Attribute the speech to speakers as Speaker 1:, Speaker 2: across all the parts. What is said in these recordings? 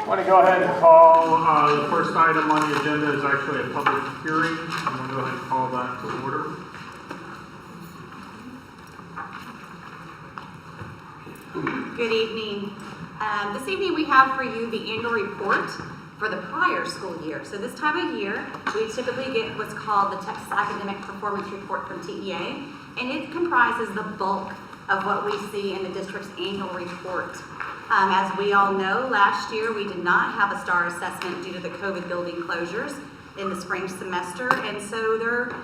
Speaker 1: want to go ahead and call the first item on the agenda is actually a public hearing. I'm going to go ahead and call that to order.
Speaker 2: Good evening. This evening we have for you the annual report for the prior school year. So this time of year, we typically get what's called the Texas Academic Performance Report from TEA, and it comprises the bulk of what we see in the district's annual report. As we all know, last year we did not have a STAR assessment due to the COVID building closures in the spring semester, and so there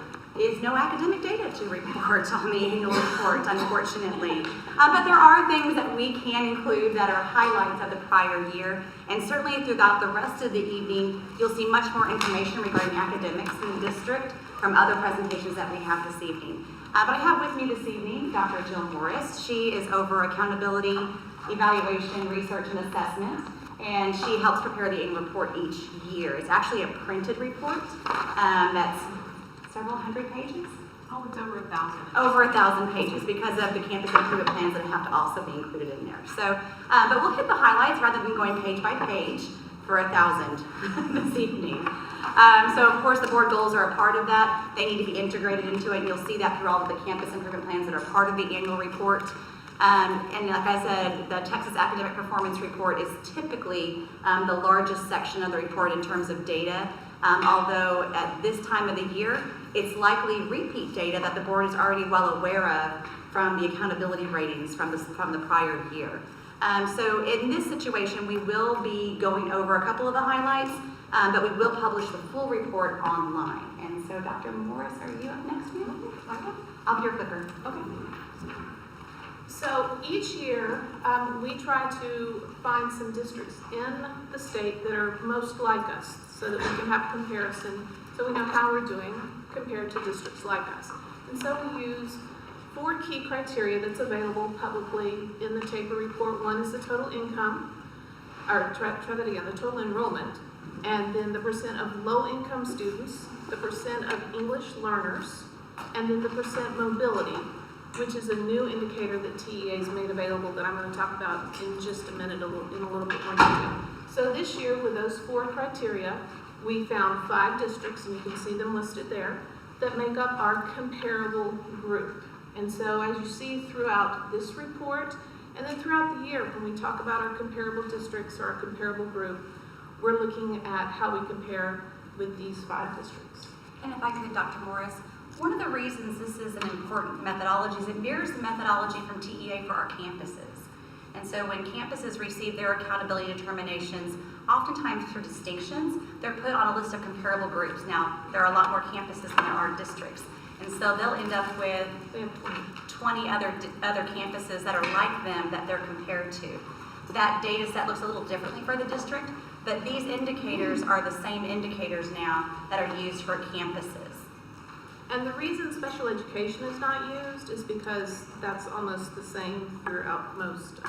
Speaker 2: is no academic data to report on the annual report, unfortunately. But there are things that we can include that are highlights of the prior year, and certainly throughout the rest of the evening, you'll see much more information regarding academics in the district from other presentations that we have this evening. But I have with me this evening Dr. Jill Morris. She is over accountability, evaluation, research, and assessment, and she helps prepare the annual report each year. It's actually a printed report that's several hundred pages.
Speaker 3: Oh, it's over 1,000.
Speaker 2: Over 1,000 pages because of the campus improvement plans that have to also be included in there. So, but we'll hit the highlights rather than going page by page for 1,000 this evening. So of course the board goals are a part of that. They need to be integrated into it, and you'll see that through all of the campus improvement plans that are part of the annual report. And like I said, the Texas Academic Performance Report is typically the largest section of the report in terms of data. Although at this time of the year, it's likely repeat data that the board is already well aware of from the accountability ratings from the prior year. So in this situation, we will be going over a couple of the highlights, but we will publish the full report online. And so Dr. Morris, are you up next? I'll be your clicker.
Speaker 3: Okay. So each year, we try to find some districts in the state that are most like us so that we can have a comparison so we know how we're doing compared to districts like us. And so we use 4 key criteria that's available publicly in the TAPER report. One is the total income, or try that again, the total enrollment, and then the percent of low-income students, the percent of English learners, and then the percent mobility, which is a new indicator that TEA has made available that I'm going to talk about in just a minute in a little bit more detail. So this year, with those 4 criteria, we found 5 districts, and you can see them listed there, that make up our comparable group. And so as you see throughout this report, and then throughout the year, when we talk about our comparable districts or our comparable group, we're looking at how we compare with these 5 districts.
Speaker 2: And if I could, Dr. Morris, one of the reasons this is an important methodology is it mirrors the methodology from TEA for our campuses. And so when campuses receive their accountability determinations, oftentimes for distinctions, they're put on a list of comparable groups. Now, there are a lot more campuses than there are districts. And so they'll end up with 20 other campuses that are like them that they're compared to. That data set looks a little differently for the district, but these indicators are the same indicators now that are used for campuses.
Speaker 3: And the reason special education is not used is because that's almost the same throughout most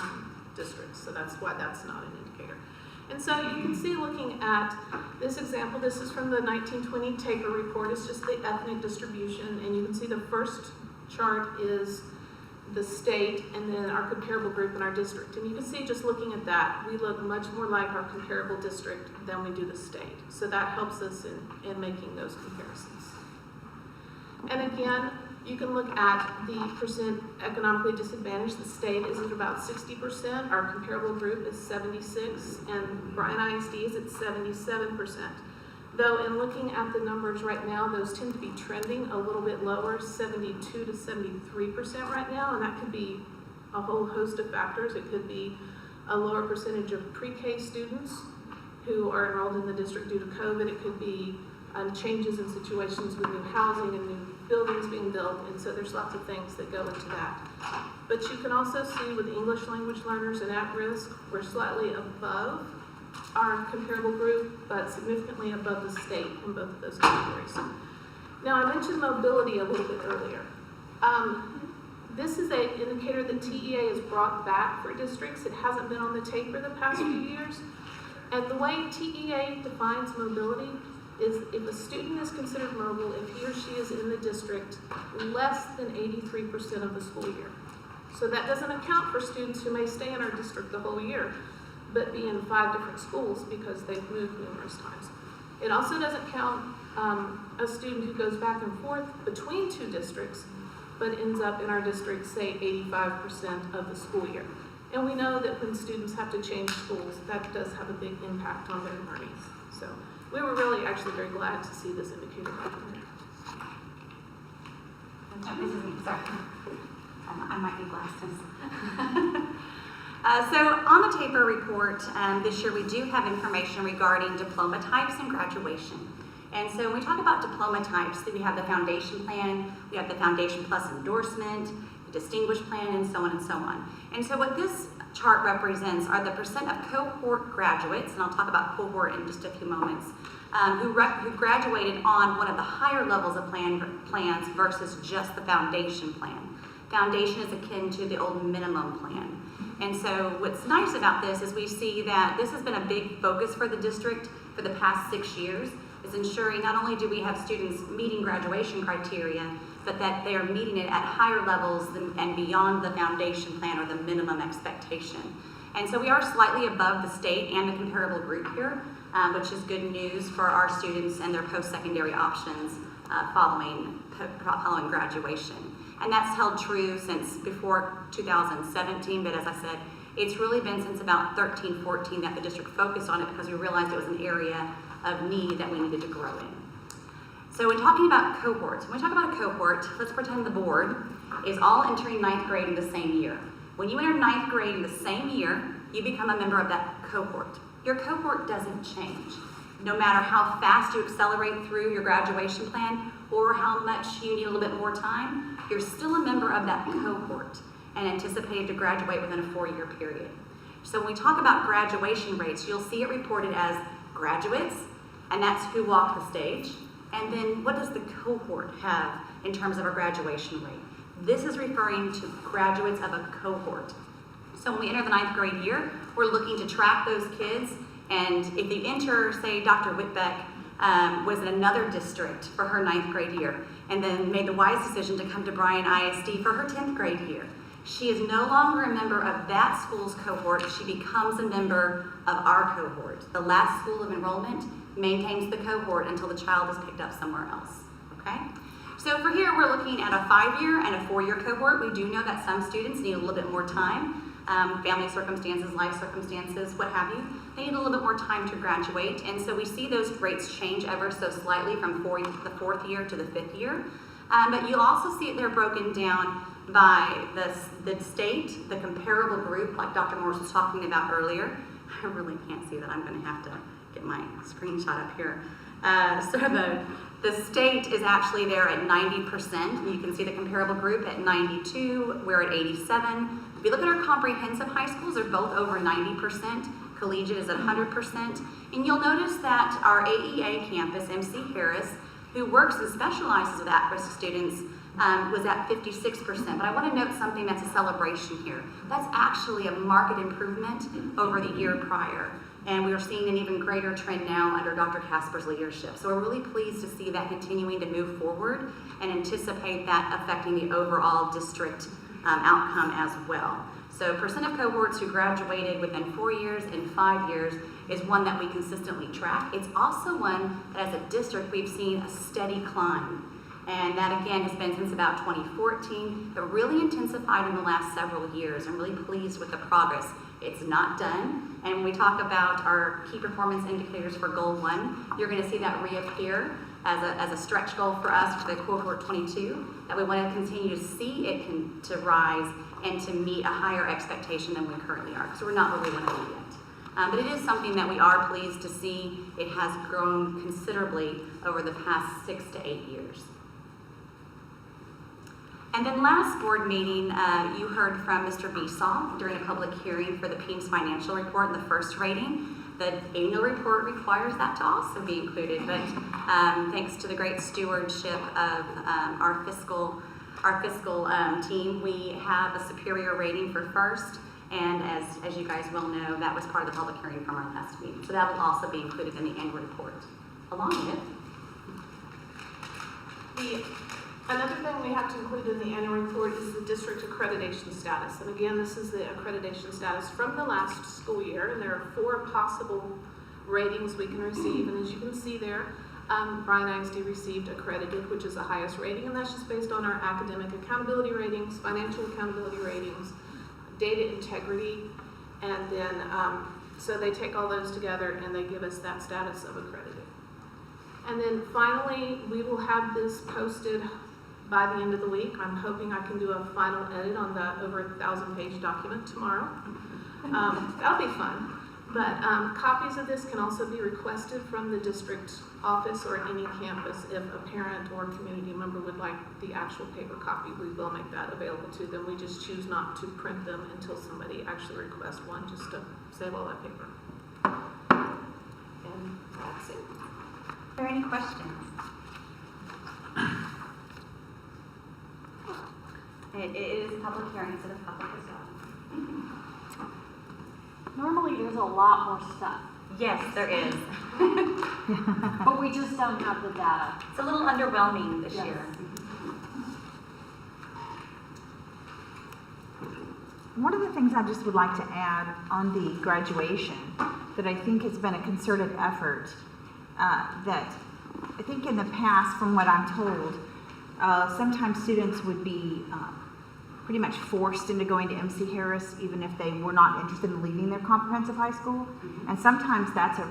Speaker 3: districts. So that's why that's not an indicator. And so you can see, looking at this example, this is from the 1920 TAPER report. It's just the ethnic distribution. And you can see the first chart is the state and then our comparable group in our district. And you can see, just looking at that, we look much more like our comparable district than we do the state. So that helps us in making those comparisons. And again, you can look at the percent economically disadvantaged. The state is at about 60%. Our comparable group is 76%, and Bryan ISD is at 77%. Though in looking at the numbers right now, those tend to be trending a little bit lower, 72 to 73% right now, and that could be a whole host of factors. It could be a lower percentage of pre-K students who are enrolled in the district due to COVID. It could be changes in situations with new housing and new buildings being built, and so there's lots of things that go into that. But you can also see with English language learners and at risk, we're slightly above our comparable group, but significantly above the state in both of those categories. Now, I mentioned mobility a little bit earlier. This is an indicator that TEA has brought back for districts. It hasn't been on the TAPER the past few years. And the way TEA defines mobility is if a student is considered mobile if he or she is in the district less than 83% of the school year. So that doesn't account for students who may stay in our district the whole year. but be in 5 different schools because they've moved numerous times. It also doesn't count a student who goes back and forth between 2 districts, but ends up in our district, say, 85% of the school year. And we know that when students have to change schools, that does have a big impact on their learning. So we were really actually very glad to see this indicator document.
Speaker 2: Sorry, I might need glasses. So on the TAPER report, this year we do have information regarding diploma types and graduation. And so when we talk about diploma types, we have the foundation plan, we have the foundation plus endorsement, the distinguished plan, and so on and so on. And so what this chart represents are the percent of cohort graduates, and I'll talk about cohort in just a few moments, who graduated on one of the higher levels of plans versus just the foundation plan. Foundation is akin to the old minimum plan. And so what's nice about this is we see that this has been a big focus for the district for the past 6 years, is ensuring not only do we have students meeting graduation criteria, but that they are meeting it at higher levels and beyond the foundation plan or the minimum expectation. And so we are slightly above the state and the comparable group here, which is good news for our students and their post-secondary options following graduation. And that's held true since before 2017, but as I said, it's really been since about 13, 14 that the district focused on it because we realized it was an area of need that we needed to grow in. So when talking about cohorts, when we talk about a cohort, let's pretend the board is all entering 9th grade in the same year. When you enter 9th grade in the same year, you become a member of that cohort. Your cohort doesn't change. No matter how fast you accelerate through your graduation plan or how much you need a little bit more time, you're still a member of that cohort and anticipated to graduate within a 4-year period. So when we talk about graduation rates, you'll see it reported as graduates, and that's who walked the stage. And then what does the cohort have in terms of a graduation rate? This is referring to graduates of a cohort. So when we enter the 9th grade year, we're looking to track those kids. And if you enter, say, Dr. Whitbeck was in another district for her 9th grade year, and then made the wise decision to come to Bryan ISD for her 10th grade year, she is no longer a member of that school's cohort. She becomes a member of our cohort. The last school of enrollment maintains the cohort until the child is picked up somewhere else, okay? So for here, we're looking at a 5-year and a 4-year cohort. We do know that some students need a little bit more time, family circumstances, life circumstances, what have you. They need a little bit more time to graduate, and so we see those rates change ever so slightly from the 4th year to the 5th year. But you'll also see it there broken down by the state, the comparable group, like Dr. Morris was talking about earlier. I really can't see that. I'm going to have to get my screenshot up here. So the state is actually there at 90%. You can see the comparable group at 92. We're at 87. If you look at our comprehensive high schools, they're both over 90%. Collegiate is at 100%. And you'll notice that our AEA campus, MC Harris, who works and specializes with at-risk students, was at 56%. But I want to note something that's a celebration here. That's actually a marked improvement over the year prior. And we are seeing an even greater trend now under Dr. Casper's leadership. So we're really pleased to see that continuing to move forward and anticipate that affecting the overall district outcome as well. So percent of cohorts who graduated within 4 years and 5 years is one that we consistently track. It's also one that as a district we've seen a steady climb. And that again has been since about 2014, but really intensified in the last several years. I'm really pleased with the progress. It's not done. And when we talk about our key performance indicators for Goal 1, you're going to see that reappear as a stretch goal for us for the Cohort 22, that we want to continue to see it to rise and to meet a higher expectation than we currently are, because we're not where we want to be yet. But it is something that we are pleased to see. It has grown considerably over the past 6 to 8 years. And then last board meeting, you heard from Mr. Besaw during a public hearing for the PEAMS financial report in the first rating. The annual report requires that to also be included, but thanks to the great stewardship of our fiscal team, we have a superior rating for first, and as you guys well know, that was part of the public hearing from our last meeting. So that will also be included in the annual report, along with the
Speaker 3: Another thing we have to include in the annual report is the district accreditation status. And again, this is the accreditation status from the last school year, and there are 4 possible ratings we can receive. And as you can see there, Bryan ISD received accredited, which is the highest rating, and that's just based on our academic accountability ratings, financial accountability ratings, data integrity, and then so they take all those together and they give us that status of accredited. And then finally, we will have this posted by the end of the week. I'm hoping I can do a final edit on the over 1,000-page document tomorrow. That'll be fun. But copies of this can also be requested from the district office or any campus. If a parent or community member would like the actual paper copy, we will make that available to them. We just choose not to print them until somebody actually requests one, just to save all that paper. And that's it.
Speaker 2: Are there any questions? It is a public hearing, so the public is on.
Speaker 4: Normally, there's a lot more stuff,
Speaker 2: Yes, there is.
Speaker 4: but we just don't have the data.
Speaker 2: It's a little underwhelming this
Speaker 4: Yes.
Speaker 2: year.
Speaker 5: One of the things I just would like to add on the graduation that I think has been a concerted effort, that I think in the past, from what I'm told, sometimes students would be pretty much forced into going to MC Harris even if they were not interested in leaving their comprehensive high school. And sometimes that's a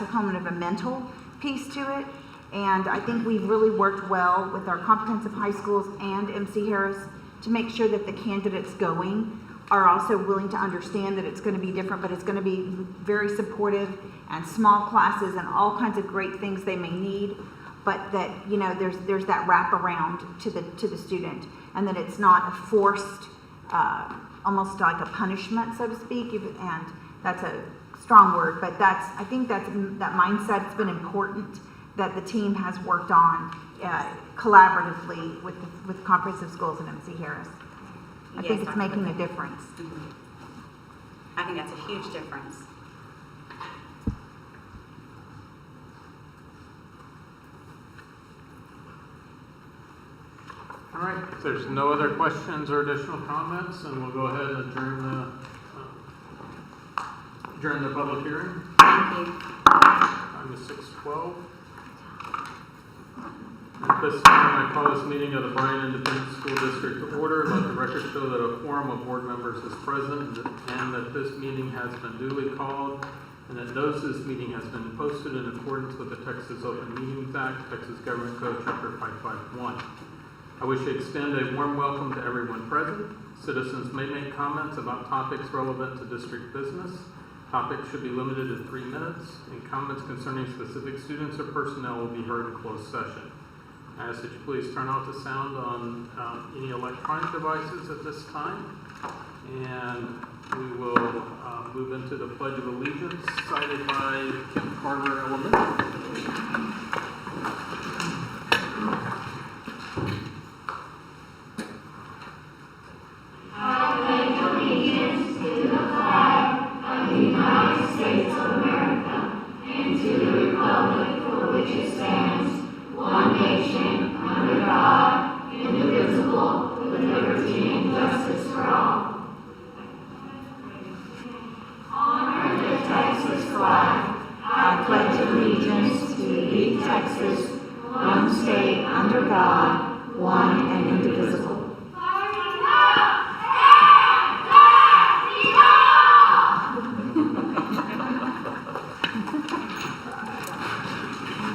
Speaker 5: kind of a mental piece to it. And I think we've really worked well with our comprehensive high schools and MC Harris to make sure that the candidates going are also willing to understand that it's going to be different, but it's going to be very supportive and small classes and all kinds of great things they may need, but that, you know, there's that wraparound to the student, and that it's not a forced, almost like a punishment, so to speak. And that's a strong word, but I think that mindset's been important that the team has worked on collaboratively with comprehensive schools and MC Harris. I think it's making a difference.
Speaker 2: I think that's a huge difference.
Speaker 1: All right, if there's no other questions or additional comments, then we'll go ahead and adjourn the public hearing.
Speaker 2: Thank you.
Speaker 1: Time is 6:12. At this time, I call this meeting of the Bryan Independent School District to order. Let the record show that a quorum of board members is present and that this meeting has been duly called and that notice of this meeting has been posted in accordance with the Texas Open Meetings Act, Texas Government Code, Chapter 551. I wish to extend a warm welcome to everyone present. Citizens may make comments about topics relevant to district business. Topics should be limited to 3 minutes, and comments concerning specific students or personnel will be heard in closed session. I ask that you please turn off the sound on any electronic devices at this time, and we will move into the Pledge of Allegiance cited by Kim Carter Elementary.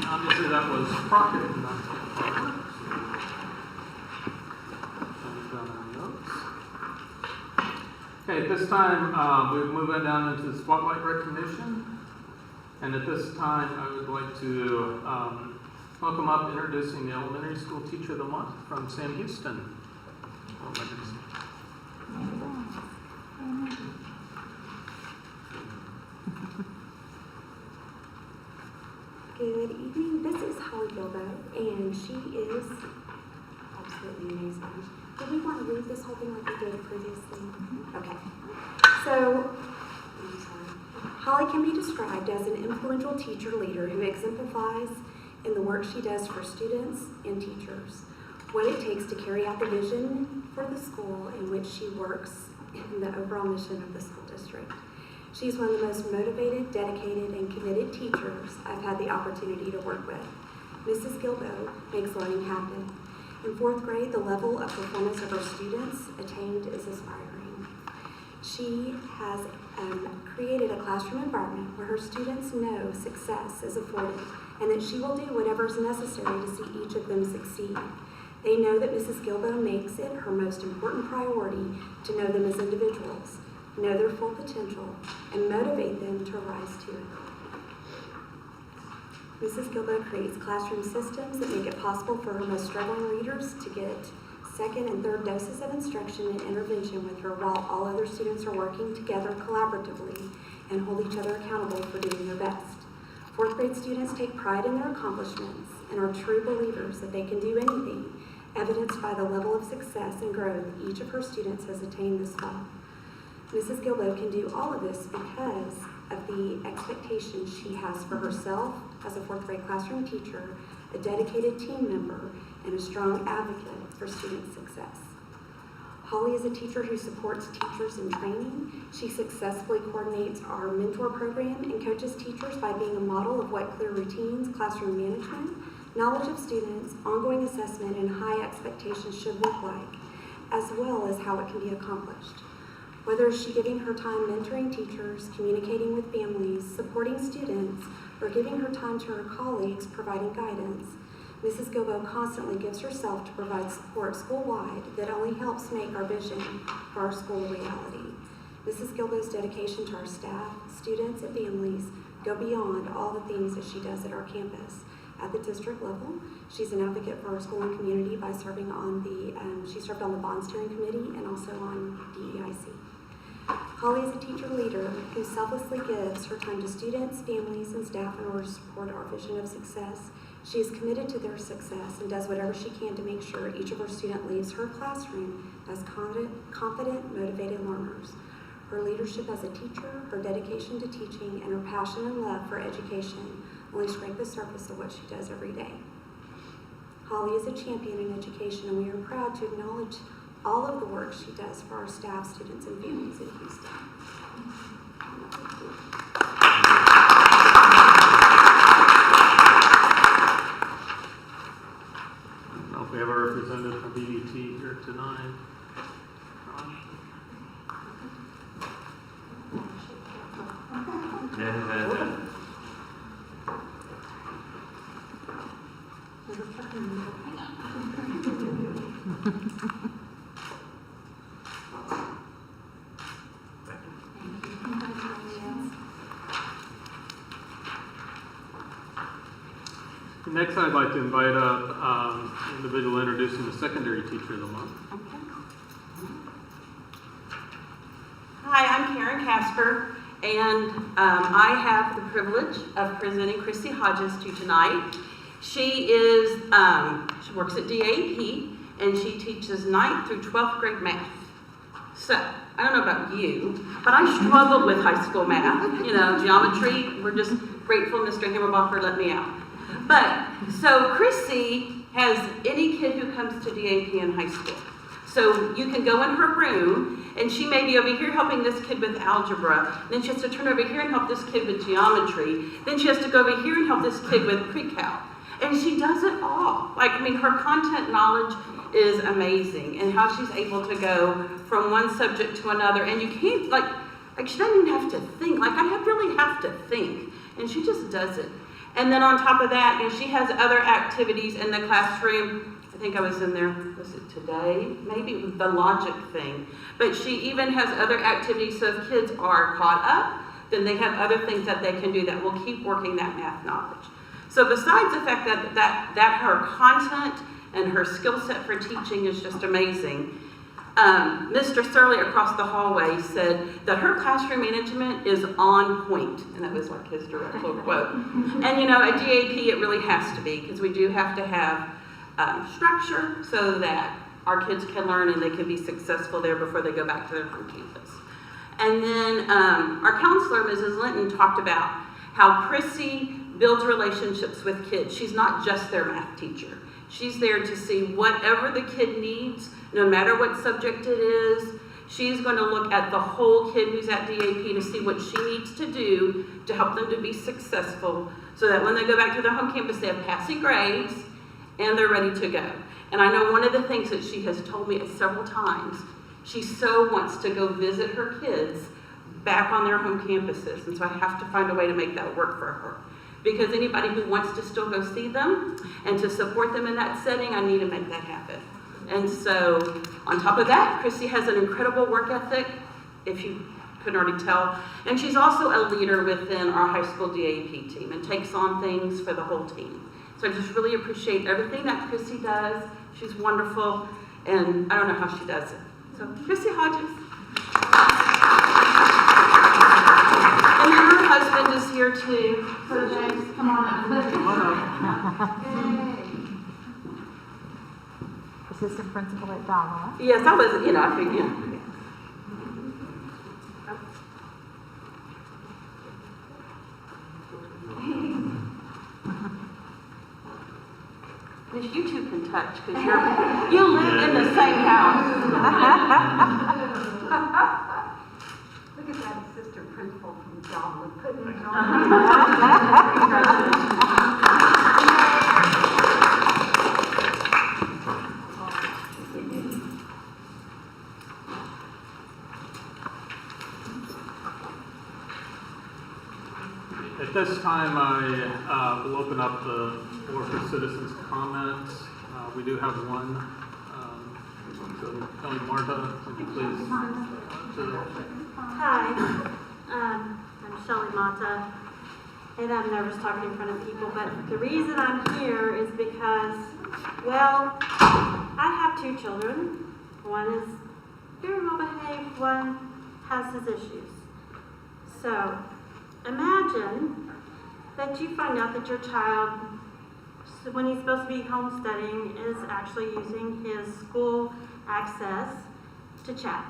Speaker 1: Obviously that was Crockett, not Carter. Okay, at this time, we're moving down into the spotlight recognition. And at this time, I would like to welcome up introducing the Elementary School Teacher of the Month from Sam Houston.
Speaker 6: Good evening. This is Holly Bilbo, and she is absolutely amazing. Do we want to read this whole thing like we did previously? Okay. So, I'm sorry. Holly can be described as an influential teacher leader who exemplifies in the work she does for students and teachers. what it takes to carry out the vision for the school in which she works and the overall mission of the school district. She's one of the most motivated, dedicated, and committed teachers I've had the opportunity to work with. Mrs. Gilbo makes learning happen. In 4th grade, the level of performance of her students attained is aspiring. She has created a classroom environment where her students know success is afforded and that she will do whatever is necessary to see each of them succeed. They know that Mrs. Gilbo makes it her most important priority to know them as individuals, know their full potential, and motivate them to rise to it. Mrs. Gilbo creates classroom systems that make it possible for her most struggling readers to get second and third doses of instruction and intervention with her while all other students are working together collaboratively and hold each other accountable for doing their best. 4th grade students take pride in their accomplishments and are true believers that they can do anything, evidenced by the level of success and growth each of her students has attained this fall. Mrs. Gilbo can do all of this because of the expectations she has for herself as a 4th grade classroom teacher, a dedicated team member, and a strong advocate for student success. Holly is a teacher who supports teachers in training. She successfully coordinates our mentor program and coaches teachers by being a model of what clear routines, classroom management, knowledge of students, ongoing assessment, and high expectations should look like, as well as how it can be accomplished. Whether she's giving her time mentoring teachers, communicating with families, supporting students, or giving her time to her colleagues providing guidance, Mrs. Gilbo constantly gives herself to provide support school-wide that only helps make our vision for our school a reality. Mrs. Gilbo's dedication to our staff, students, and families go beyond all the things that she does at our campus. At the district level, she's an advocate for our school and community by serving on she served on the bond steering committee and also on DEIC. Holly is a teacher leader who selflessly gives her time to students, families, and staff in order to support our vision of success. She is committed to their success and does whatever she can to make sure each of her students leaves her classroom as confident, motivated learners. Her leadership as a teacher, her dedication to teaching, and her passion and love for education only scrape the surface of what she does every day. Holly is a champion in education, and we are proud to acknowledge all of the work she does for our staff, students, and families in Houston.
Speaker 1: I don't know if we have a representative from BDT here tonight. Next, I'd like to invite up individual introducing the secondary teacher of the month.
Speaker 7: Hi, I'm Karen Casper, and I have the privilege of presenting Christy Hodges to you tonight. She works at DAP, and she teaches 9th through 12th grade math. So, I don't know about you, but I struggled with high school math. Geometry, we're just grateful Mr. Hammerbacher let me out. But, so Chrissy has any kid who comes to DAP in high school. So you can go in her room, and she may be over here helping this kid with algebra. Then she has to turn over here and help this kid with geometry. Then she has to go over here and help this kid with pre-cal. And she does it all. Her content knowledge is amazing, and how she's able to go from one subject to another. And you can't, she doesn't even have to think. I really have to think. And she just does it. And then on top of that, she has other activities in the classroom. I think I was in there, was it today? Maybe it was the logic thing. But she even has other activities, so if kids are caught up, then they have other things that they can do that will keep working that math knowledge. So besides the fact that her content and her skill set for teaching is just amazing, Mr. Surley across the hallway said that her classroom management is on point, and that was his direct quote. And at DAP it really has to be, because we do have to have structure so that our kids can learn and they can be successful there before they go back to their home campus. And then our counselor, Mrs. Linton, talked about how Chrissy builds relationships with kids. She's not just their math teacher. She's there to see whatever the kid needs, no matter what subject it is. She's going to look at the whole kid who's at DAP to see what she needs to do to help them to be successful, so that when they go back to their home campus, they have passing grades and they're ready to go. And I know one of the things that she has told me several times, she so wants to go visit her kids back on their home campuses. And so I have to find a way to make that work for her. Because anybody who wants to still go see them and to support them in that setting, I need to make that happen. And so on top of that, Chrissy has an incredible work ethic, if you couldn't already tell. And she's also a leader within our high school DAP team and takes on things for the whole team. So I just really appreciate everything that Chrissy does. She's wonderful, and I don't know how she does it. So Chrissy Hodges. And her husband is here too. So James, come on up.
Speaker 5: Assistant principal at Dogwood.
Speaker 7: Yes, I was, I figured. If you two can touch, because you live in the same house.
Speaker 4: Look at that assistant principal from Dogwood putting it
Speaker 1: At this time, I will open up the floor for citizens' comments. We do have one. So, Kelly Marta, would you please?
Speaker 8: Hi, I'm Shelley Mata, and I'm nervous talking in front of people, but the reason I'm here is because, well, I have two children. One is very well behaved, one has his issues. So, imagine that you find out that your child, when he's supposed to be home studying, is actually using his school access to chat.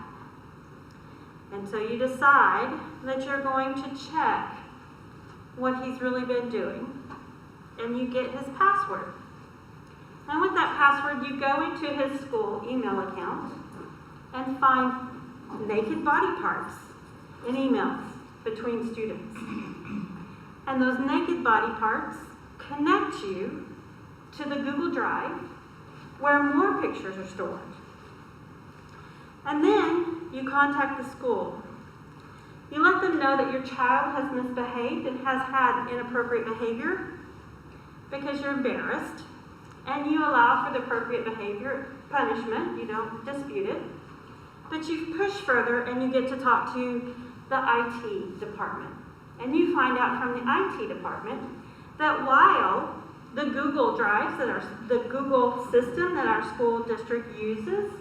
Speaker 8: And so you decide that you're going to check what he's really been doing, and you get his password. And with that password, you go into his school email account and find naked body parts in emails between students. And those naked body parts connect you to the Google Drive where more pictures are stored. And then you contact the school. You let them know that your child has misbehaved and has had inappropriate behavior because you're embarrassed, and you allow for the appropriate behavior punishment. You don't dispute it. But you push further and you get to talk to the IT department. And you find out from the IT department that while the Google Drives, the Google system that our school district uses,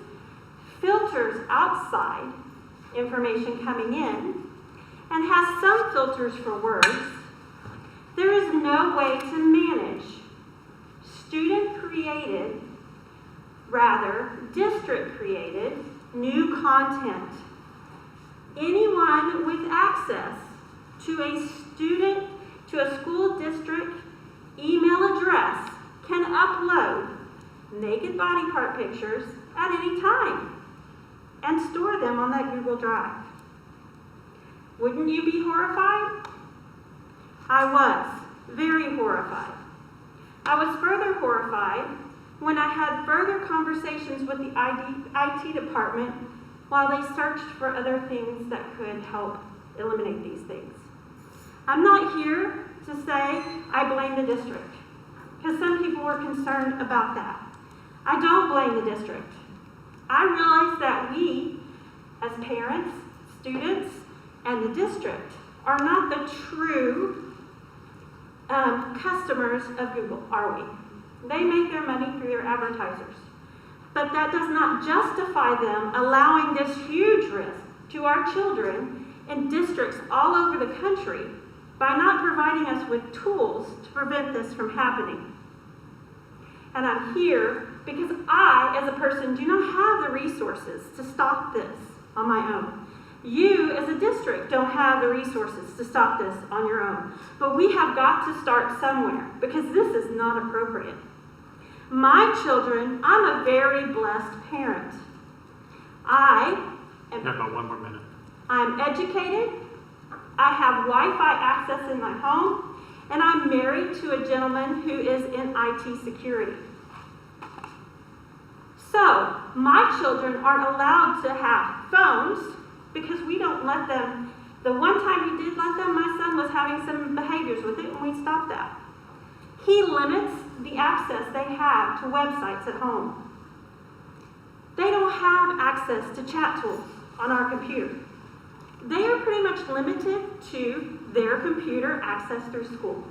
Speaker 8: filters outside information coming in and has some filters for words, there is no way to manage student-created, rather district-created, new content. Anyone with access to a school district email address can upload naked body part pictures at any time and store them on that Google Drive. Wouldn't you be horrified? I was very horrified. I was further horrified when I had further conversations with the IT department while they searched for other things that could help eliminate these things. I'm not here to say I blame the district, because some people were concerned about that. I don't blame the district. I realize that we, as parents, students, and the district, are not the true customers of Google, are we? They make their money through their advertisers. But that does not justify them allowing this huge risk to our children in districts all over the country by not providing us with tools to prevent this from happening. And I'm here because I, as a person, do not have the resources to stop this on my own. You, as a district, don't have the resources to stop this on your own. But we have got to start somewhere, because this is not appropriate. My children, I'm a very blessed parent.
Speaker 1: You have about 1 more minute.
Speaker 8: I'm educated, I have Wi-Fi access in my home, and I'm married to a gentleman who is in IT security. So, my children aren't allowed to have phones because we don't let them. The one time we did let them, my son was having some behaviors with it, and we stopped that. He limits the access they have to websites at home. They don't have access to chat tools on our computer. They are pretty much limited to their computer access through school.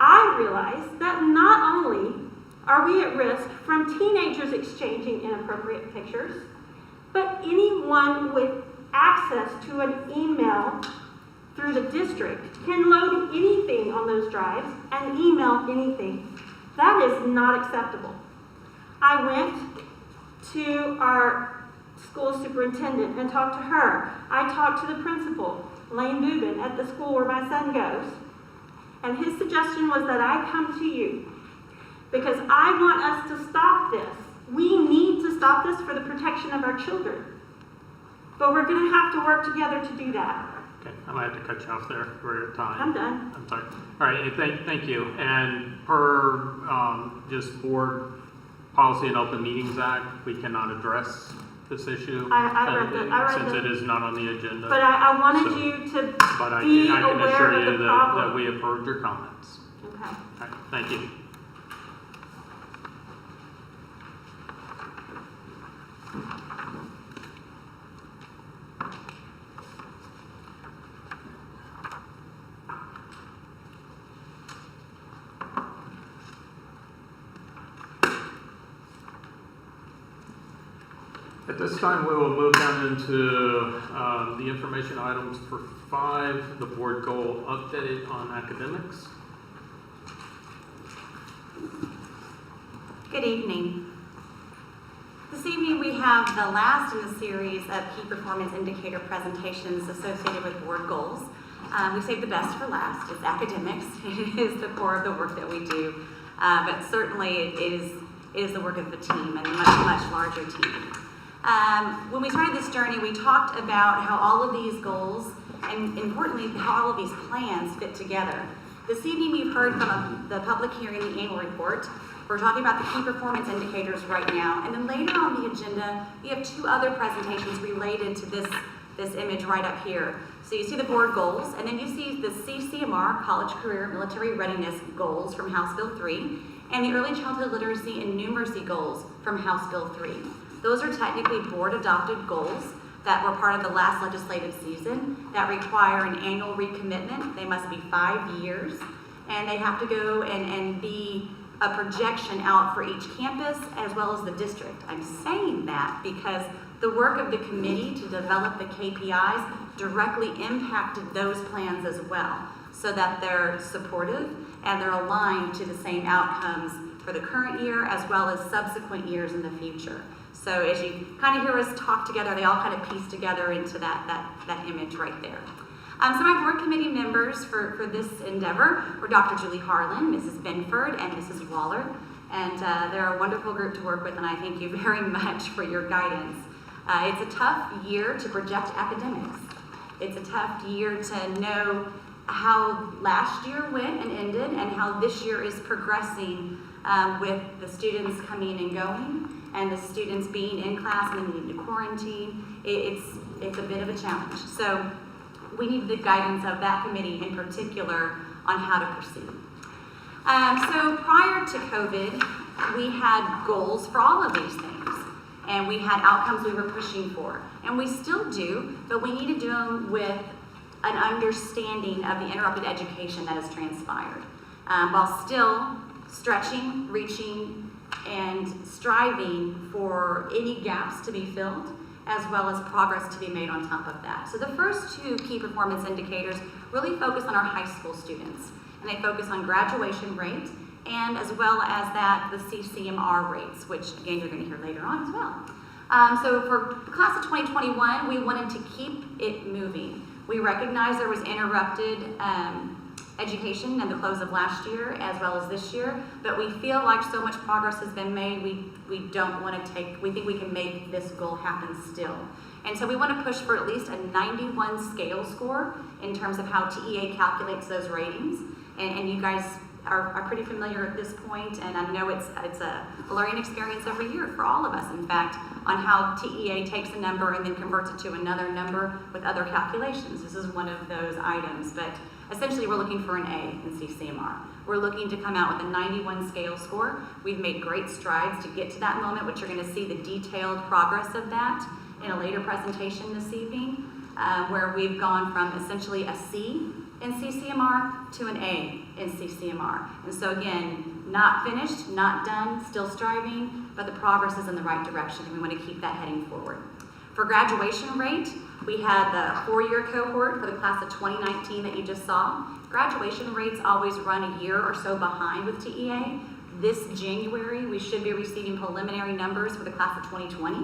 Speaker 8: I realize that not only are we at risk from teenagers exchanging inappropriate pictures, but anyone with access to an email through the district can load anything on those drives and email anything. That is not acceptable. I went to our school superintendent and talked to her. I talked to the principal, Lane Boobin, at the school where my son goes. And his suggestion was that I come to you because I want us to stop this. We need to stop this for the protection of our children. But we're going to have to work together to do that.
Speaker 1: Okay, I'm gonna have to cut you off there. We're at time.
Speaker 8: I'm done.
Speaker 1: I'm sorry. All right, thank you. And per just board policy and Open Meetings Act, we cannot address this issue.
Speaker 8: I read
Speaker 1: since it is not on the agenda.
Speaker 8: But I wanted
Speaker 1: So-
Speaker 8: you to
Speaker 1: But I
Speaker 8: be
Speaker 1: can
Speaker 8: aware
Speaker 1: assure
Speaker 8: of
Speaker 1: you
Speaker 8: the
Speaker 1: that
Speaker 8: problem.
Speaker 1: we have heard your comments.
Speaker 8: Okay.
Speaker 1: All right, thank you. At this time, we will move down into the information items for 5, the board goal update on academics.
Speaker 2: Good evening. This evening we have the last in the series of key performance indicator presentations associated with board goals. We saved the best for last. It's academics. It is the core of the work that we do. But certainly it is the work of the team and a much larger team. When we started this journey, we talked about how all of these goals and importantly, how all of these plans fit together. This evening you've heard from the public hearing, the annual report. We're talking about the key performance indicators right now. And then later on the agenda, we have 2 other presentations related to this image right up here. So you see the board goals, and then you see the CCMR, College Career Military Readiness goals from House Bill 3, and the Early Childhood Literacy and Numeracy goals from House Bill 3. Those are technically board-adopted goals that were part of the last legislative season that require an annual recommitment. They must be 5 years, and they have to go and be a projection out for each campus as well as the district. I'm saying that because the work of the committee to develop the KPIs directly impacted those plans as well, so that they're supportive and they're aligned to the same outcomes for the current year as well as subsequent years in the future. So as you kind of hear us talk together, they all kind of piece together into that image right there. So my board committee members for this endeavor were Dr. Julie Harlan, Mrs. Benford, and Mrs. Waller. And they're a wonderful group to work with, and I thank you very much for your guidance. It's a tough year to project academics. It's a tough year to know how last year went and ended and how this year is progressing with the students coming and going and the students being in class and then needing to quarantine. It's a bit of a challenge. So we need the guidance of that committee in particular on how to proceed. So prior to COVID, we had goals for all of these things, and we had outcomes we were pushing for, and we still do, but we need to do them with an understanding of the interrupted education that has transpired, while still stretching, reaching, and striving for any gaps to be filled, as well as progress to be made on top of that. So the first 2 key performance indicators really focus on our high school students, and they focus on graduation rate, and as well as the CCMR rates, which again you're going to hear later on as well. So for the class of 2021, we wanted to keep it moving. We recognized there was interrupted education and the close of last year as well as this year, but we feel like so much progress has been made, we don't want to we think we can make this goal happen still. And so we want to push for at least a 91 scale score in terms of how TEA calculates those ratings. And you guys are pretty familiar at this point, and I know it's a learning experience every year for all of us, in fact, on how TEA takes a number and then converts it to another number with other calculations. This is one of those items, but essentially we're looking for an A in CCMR. We're looking to come out with a 91 scale score. We've made great strides to get to that moment, which you're going to see the detailed progress of that in a later presentation this evening, where we've gone from essentially a C in CCMR to an A in CCMR. And so again, not finished, not done, still striving, but the progress is in the right direction, and we want to keep that heading forward. For graduation rate, we had the 4-year cohort for the class of 2019 that you just saw. Graduation rates always run a year or so behind with TEA. This January, we should be receiving preliminary numbers for the class of 2020,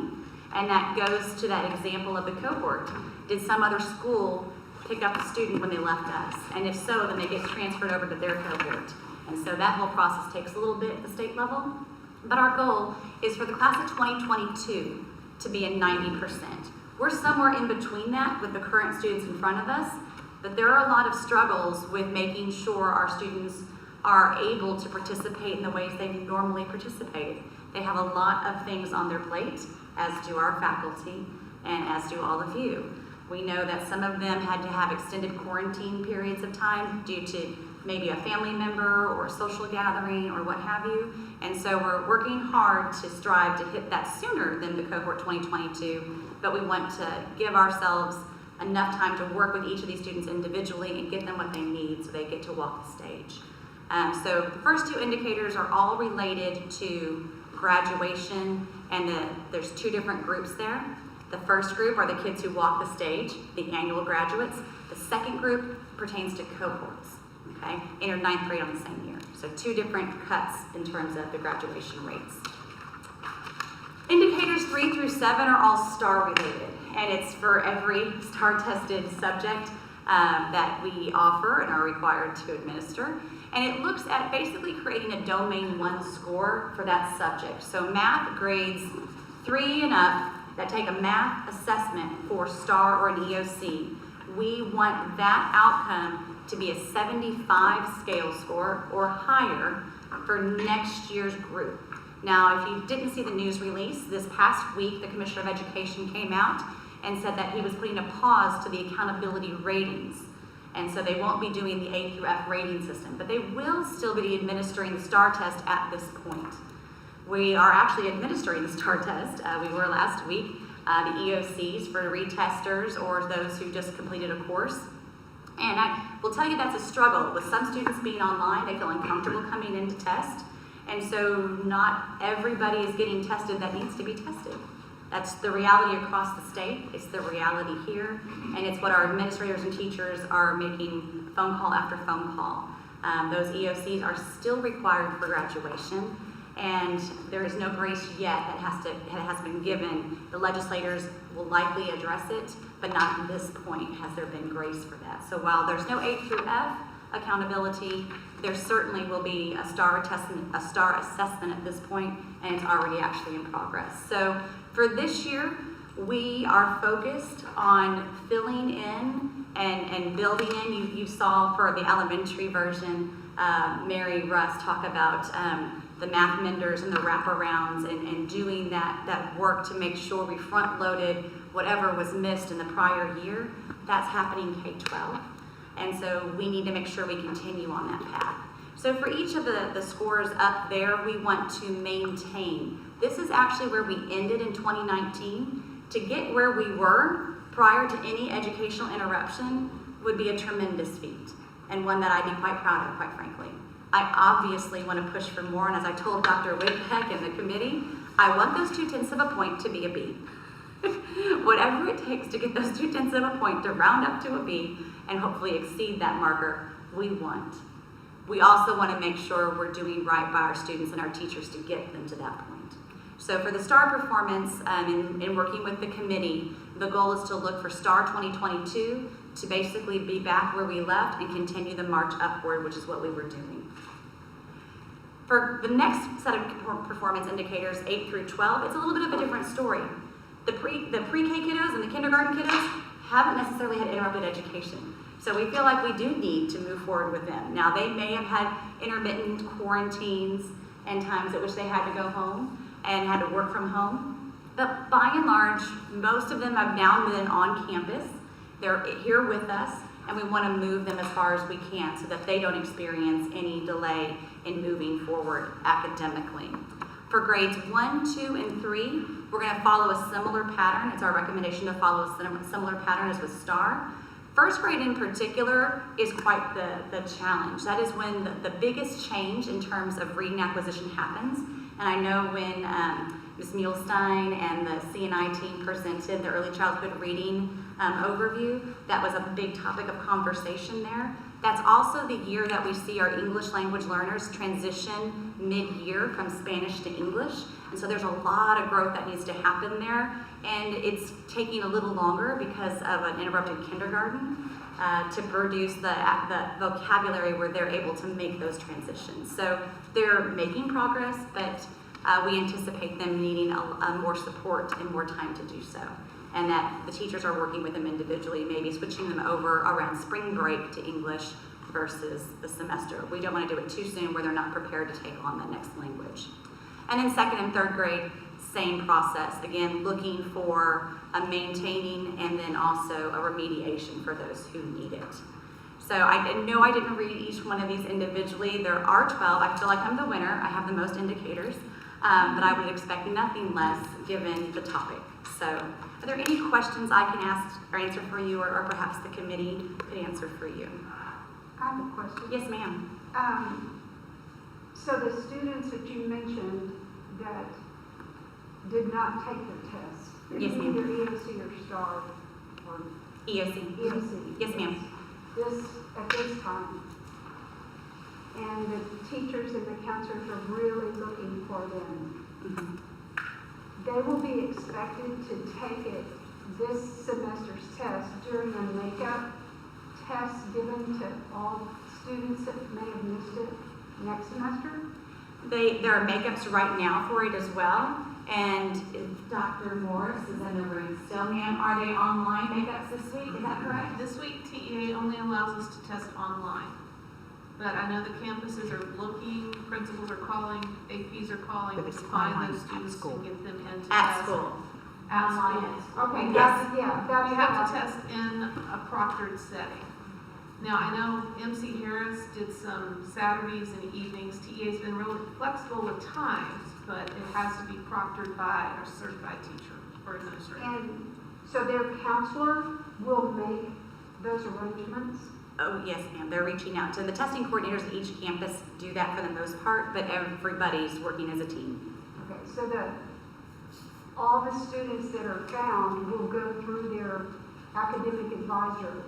Speaker 2: and that goes to that example of the cohort. Did some other school pick up a student when they left us? And if so, then they get transferred over to their cohort. And so that whole process takes a little bit at the state level. But our goal is for the class of 2022 to be at 90%. We're somewhere in between that with the current students in front of us, but there are a lot of struggles with making sure our students are able to participate in the ways they normally participate. They have a lot of things on their plate, as do our faculty, and as do all of you. We know that some of them had to have extended quarantine periods of time due to maybe a family member or a social gathering or what have you. And so we're working hard to strive to hit that sooner than the cohort 2022, but we want to give ourselves enough time to work with each of these students individually and get them what they need so they get to walk the stage. So the first two indicators are all related to graduation, and there's two different groups there. The first group are the kids who walk the stage, the annual graduates. The second group pertains to cohorts, okay? Entered 9th grade on the same year. So two different cuts in terms of the graduation rates. Indicators 3 through 7 are all STAR related, and it's for every STAR tested subject that we offer and are required to administer. And it looks at basically creating a domain 1 score for that subject. So math grades 3 and up that take a math assessment for STAR or an EOC, we want that outcome to be a 75 scale score or higher for next year's group. Now, if you didn't see the news release, this past week, the Commissioner of Education came out and said that he was putting a pause to the accountability ratings. And so they won't be doing the A through F rating system, but they will still be administering the STAR test at this point. We are actually administering the STAR test. We were last week. The EOCs for retesters or those who just completed a course. And I will tell you that's a struggle. With some students being online, they feel uncomfortable coming in to test. And so not everybody is getting tested that needs to be tested. That's the reality across the state. It's the reality here. And it's what our administrators and teachers are making phone call after phone call. Those EOCs are still required for graduation. And there is no grace yet that has been given. The legislators will likely address it, but not at this point has there been grace for that. So while there's no A through F accountability, there certainly will be a STAR assessment at this point, and it's already actually in progress. So for this year, we are focused on filling in and building in. You saw for the elementary version, Mary Russ talk about the math menders and the wraparounds and doing that work to make sure we front-loaded whatever was missed in the prior year. That's happening K-12. And so we need to make sure we continue on that path. So for each of the scores up there, we want to maintain. This is actually where we ended in 2019. To get where we were prior to any educational interruption would be a tremendous feat, and one that I'd be quite proud of, quite frankly. I obviously want to push for more, and as I told Dr. Whitbeck and the committee, I want those 0.2 of a point to be a B. Whatever it takes to get those 0.2 of a point to round up to a B and hopefully exceed that marker, we want. We also want to make sure we're doing right by our students and our teachers to get them to that point. So for the STAR performance, in working with the committee, the goal is to look for STAR 2022 to basically be back where we left and continue the march upward, which is what we were doing. For the next set of performance indicators, 8 through 12, it's a little bit of a different story. The pre-K kiddos and the kindergarten kiddos haven't necessarily had interrupted education. So we feel like we do need to move forward with them. Now, they may have had intermittent quarantines and times at which they had to go home and had to work from home. But by and large, most of them have now been on campus. They're here with us, and we want to move them as far as we can so that they don't experience any delay in moving forward academically. For grades 1, 2, and 3, we're going to follow a similar pattern. It's our recommendation to follow a similar pattern as with STAR. First grade in particular is quite the challenge. That is when the biggest change in terms of reading acquisition happens. And I know when Ms. Muhlstein and the CNI team presented the early childhood reading overview, that was a big topic of conversation there. That's also the year that we see our English language learners transition mid-year from Spanish to English. And so there's a lot of growth that needs to happen there. And it's taking a little longer because of an interrupted kindergarten to produce the vocabulary where they're able to make those transitions. So they're making progress, but we anticipate them needing a more support and more time to do so. And that the teachers are working with them individually, maybe switching them over around spring break to English versus the semester. We don't want to do it too soon where they're not prepared to take on the next language. And then second and third grade, same process. Again, looking for a maintaining and then also a remediation for those who need it. So I know I didn't read each one of these individually. There are 12. I feel like I'm the winner. I have the most indicators, but I would expect nothing less given the topic. So are there any questions I can ask or answer for you, or perhaps the committee could answer for you?
Speaker 4: I have a question.
Speaker 2: Yes, ma'am.
Speaker 4: So the students that you mentioned that did not take the test,
Speaker 2: Yes, ma'am.
Speaker 4: either EOC or STAR or
Speaker 2: EOC.
Speaker 4: EOC.
Speaker 2: Yes, ma'am.
Speaker 4: At this time, and the teachers and the counselors are really looking for them.
Speaker 2: Mm-hmm.
Speaker 4: They will be expected to take it this semester's test during a makeup test given to all students that may have missed it next semester.
Speaker 2: There are makeups right now for it as well. And if Dr. Morris is in the room still, ma'am, are they online makeups this week? Is that correct?
Speaker 3: This week, TEA only allows us to test online. But I know the campuses are looking, principals are calling, APs are calling
Speaker 5: But
Speaker 3: to
Speaker 5: it's
Speaker 3: find
Speaker 5: online
Speaker 3: those
Speaker 5: at
Speaker 3: students
Speaker 5: school.
Speaker 3: and get them into
Speaker 2: At
Speaker 3: test.
Speaker 2: school.
Speaker 3: At
Speaker 2: Online.
Speaker 3: school.
Speaker 4: Okay,
Speaker 2: Yes.
Speaker 4: that's
Speaker 3: We have to test in a proctored setting. Now, I know MC Harris did some Saturdays and evenings. TEA's been really flexible with times, but it has to be proctored by a certified teacher or administrator.
Speaker 4: And so their counselor will make those arrangements.
Speaker 2: Oh, yes, ma'am. They're reaching out to the testing coordinators at each campus do that for the most part, but everybody's working as a team.
Speaker 4: Okay, so that all the students that are found will go through their academic advisor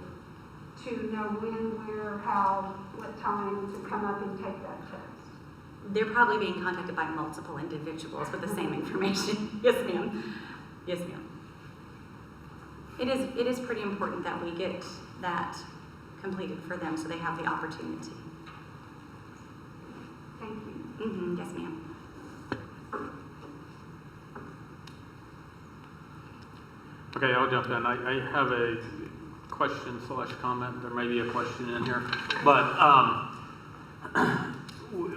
Speaker 4: to know when, where, how, what time to come up and take that test.
Speaker 2: They're probably being contacted by multiple individuals with the same information. Yes, ma'am. Yes, ma'am. It is pretty important that we get that completed for them so they have the opportunity.
Speaker 4: Thank you.
Speaker 2: Mm-hmm. Yes, ma'am.
Speaker 1: Okay, I'll jump in. I have a question/comment. There may be a question in here, but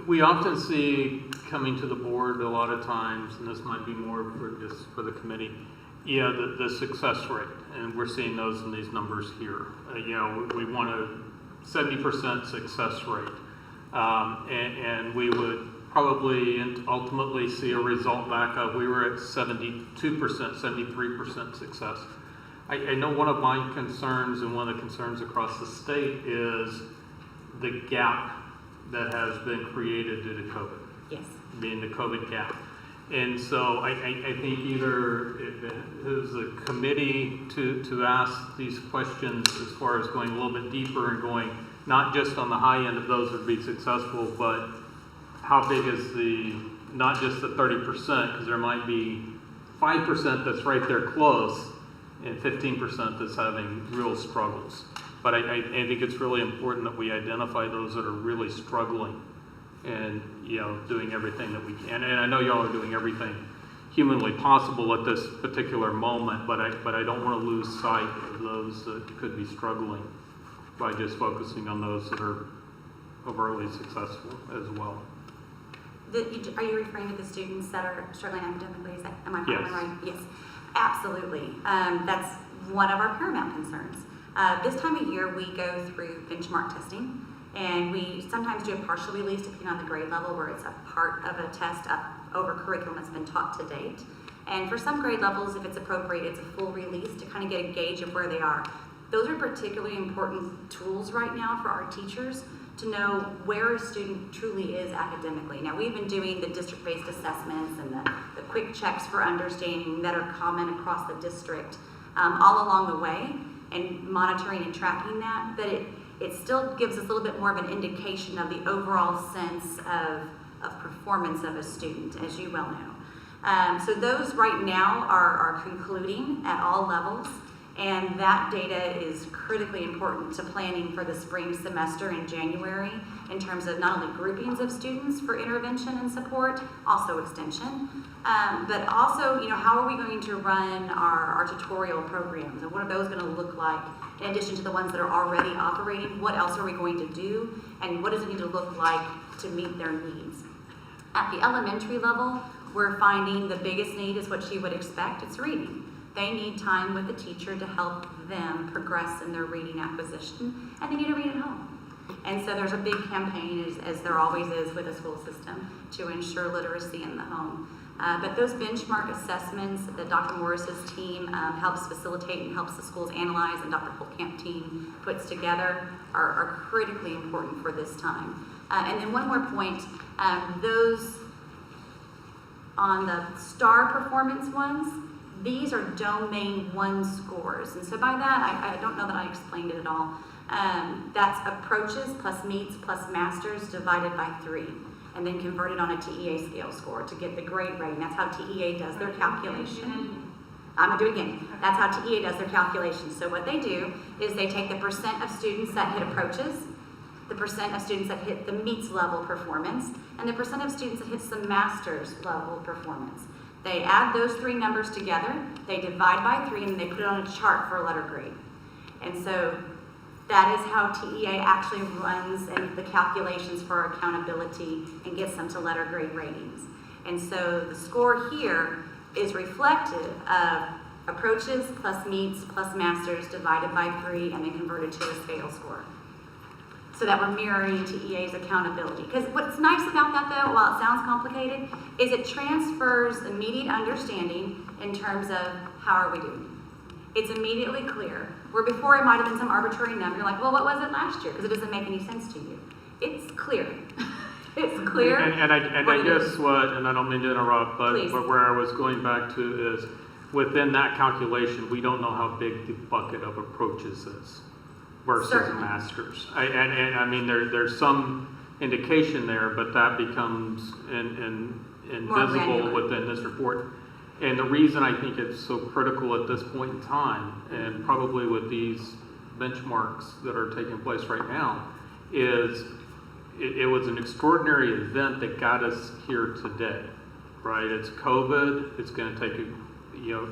Speaker 1: we often see coming to the board a lot of times, and this might be more for just for the committee, the success rate, and we're seeing those in these numbers here. We want a 70% success rate, and we would probably ultimately see a result back of, we were at 72%, 73% success. I know one of my concerns and one of the concerns across the state is the gap that has been created due to COVID.
Speaker 2: Yes.
Speaker 1: Being the COVID gap. And so I think either it is a committee to ask these questions as far as going a little bit deeper and going not just on the high end of those that would be successful, but how big is not just the 30%, because there might be 5% that's right there close, and 15% that's having real struggles. But I think it's really important that we identify those that are really struggling and, doing everything that we can. And I know y'all are doing everything humanly possible at this particular moment, but I don't want to lose sight of those that could be struggling by just focusing on those that are overtly successful as well.
Speaker 2: Are you referring to the students that are struggling academically? Am I following
Speaker 1: Yes.
Speaker 2: right? Yes, absolutely. That's one of our paramount concerns. This time of year, we go through benchmark testing, and we sometimes do a partial release depending on the grade level, where it's a part of a test over curriculum that's been taught to date. And for some grade levels, if it's appropriate, it's a full release to kind of get a gauge of where they are. Those are particularly important tools right now for our teachers to know where a student truly is academically. Now, we've been doing the district-based assessments and the quick checks for understanding that are common across the district all along the way, and monitoring and tracking that, but it still gives us a little bit more of an indication of the overall sense of performance of a student, as you well know. So those right now are concluding at all levels, and that data is critically important to planning for the spring semester in January in terms of not only groupings of students for intervention and support, also extension, but also, how are we going to run our tutorial programs, and what are those going to look like in addition to the ones that are already operating? What else are we going to do, and what does it need to look like to meet their needs? At the elementary level, we're finding the biggest need is what you would expect. It's reading. They need time with the teacher to help them progress in their reading acquisition, and they need to read at home. And so there's a big campaign, as there always is with a school system, to ensure literacy in the home. But those benchmark assessments that Dr. Morris's team helps facilitate and helps the schools analyze, and Dr. Holtcamp's team puts together, are critically important for this time. And then one more point, those on the STAR performance ones, these are domain 1 scores. And so by that, I don't know that I explained it at all. That's approaches plus meets plus masters divided by 3, and then converted on a TEA scale score to get the grade rating. That's how TEA does their calculation. I'm gonna do it again. That's how TEA does their calculation. So what they do is they take the percent of students that hit approaches, the percent of students that hit the meets level performance, and the percent of students that hits the master's level performance. They add those 3 numbers together, they divide by 3, and they put it on a chart for a letter grade. And so that is how TEA actually runs and the calculations for accountability and gets them to letter grade ratings. And so the score here is reflective of approaches plus meets plus masters divided by 3 and then converted to a scale score, so that we're mirroring TEA's accountability. Because what's nice about that, though, while it sounds complicated, is it transfers immediate understanding in terms of how are we doing. It's immediately clear. Where before it might have been some arbitrary number, you're like, well, what was it last year? Because it doesn't make any sense to you. It's clear. It's clear.
Speaker 1: And I guess what, and I don't mean to interrupt, but where I was going back to is, within that calculation, we don't know how big the bucket of approaches is versus
Speaker 2: Certainly.
Speaker 1: Masters. And I mean, there's some indication there, but that becomes invisible within this report. And the reason I think it's so critical at this point in time, and probably with these benchmarks that are taking place right now, is it was an extraordinary event that got us here today, right? It's COVID. It's going to take,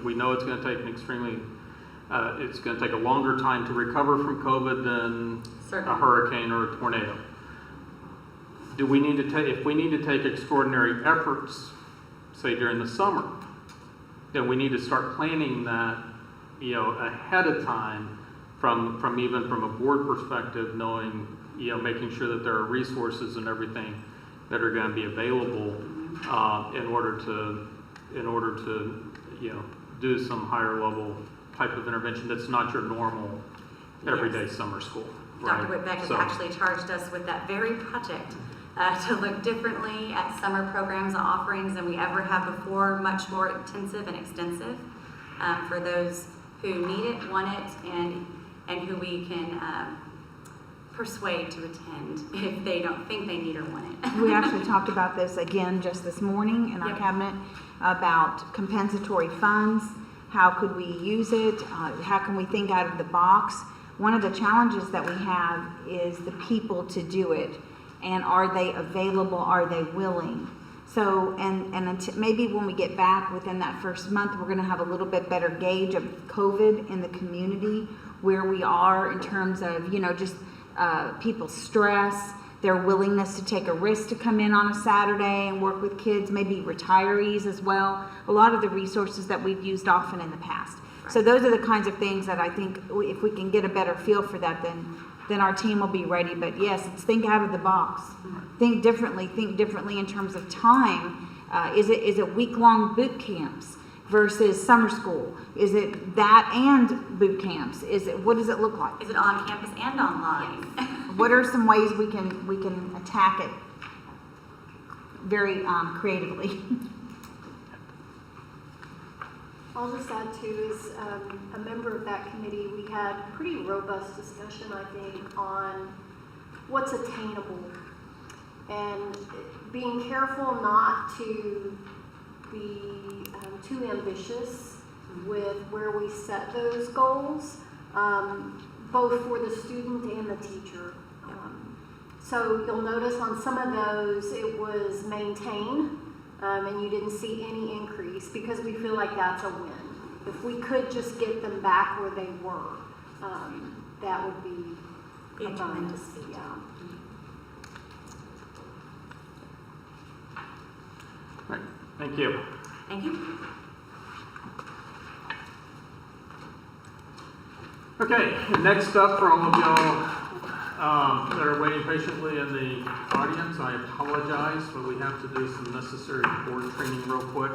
Speaker 1: we know it's going to take it's going to take a longer time to recover from COVID than
Speaker 2: Certainly.
Speaker 1: a hurricane or a tornado. Do we need to take, if we need to take extraordinary efforts, say during the summer, then we need to start planning that, ahead of time, from a board perspective, knowing, making sure that there are resources and everything that are going to be available in order to do some higher level type of intervention that's not your normal everyday summer school.
Speaker 2: Dr.
Speaker 1: Right?
Speaker 2: Whitbeck has actually charged us with that very project to look differently at summer programs and offerings than we ever have before, much more intensive and extensive for those who need it, want it, and who we can persuade to attend if they don't think they need or want it.
Speaker 5: We actually talked about this again just this morning in our
Speaker 2: Yep.
Speaker 5: cabinet about compensatory funds. How could we use it? How can we think out of the box? One of the challenges that we have is the people to do it. And are they available? Are they willing? So, maybe when we get back within that first month, we're going to have a little bit better gauge of COVID in the community, where we are in terms of, just people's stress, their willingness to take a risk to come in on a Saturday and work with kids, maybe retirees as well. A lot of the resources that we've used often in the past. So those are the kinds of things that I think if we can get a better feel for that, then our team will be ready. But yes, it's think out of the box. Think differently in terms of time. Is it week-long boot camps versus summer school? Is it that and boot camps? What does it look like?
Speaker 2: Is it on campus and online?
Speaker 5: What are some ways we can attack it very creatively?
Speaker 9: I'll just add too, as a member of that committee, we had pretty robust discussion, I think, on what's attainable and being careful not to be too ambitious with where we set those goals, both for the student and the teacher. So you'll notice on some of those it was maintain, and you didn't see any increase because we feel like that's a win. If we could just get them back where they were, that would be a bonus. Yeah.
Speaker 1: Right. Thank you.
Speaker 2: Thank you.
Speaker 1: Okay, next up for all of y'all that are waiting patiently in the audience, I apologize, but we have to do some necessary board training real quick.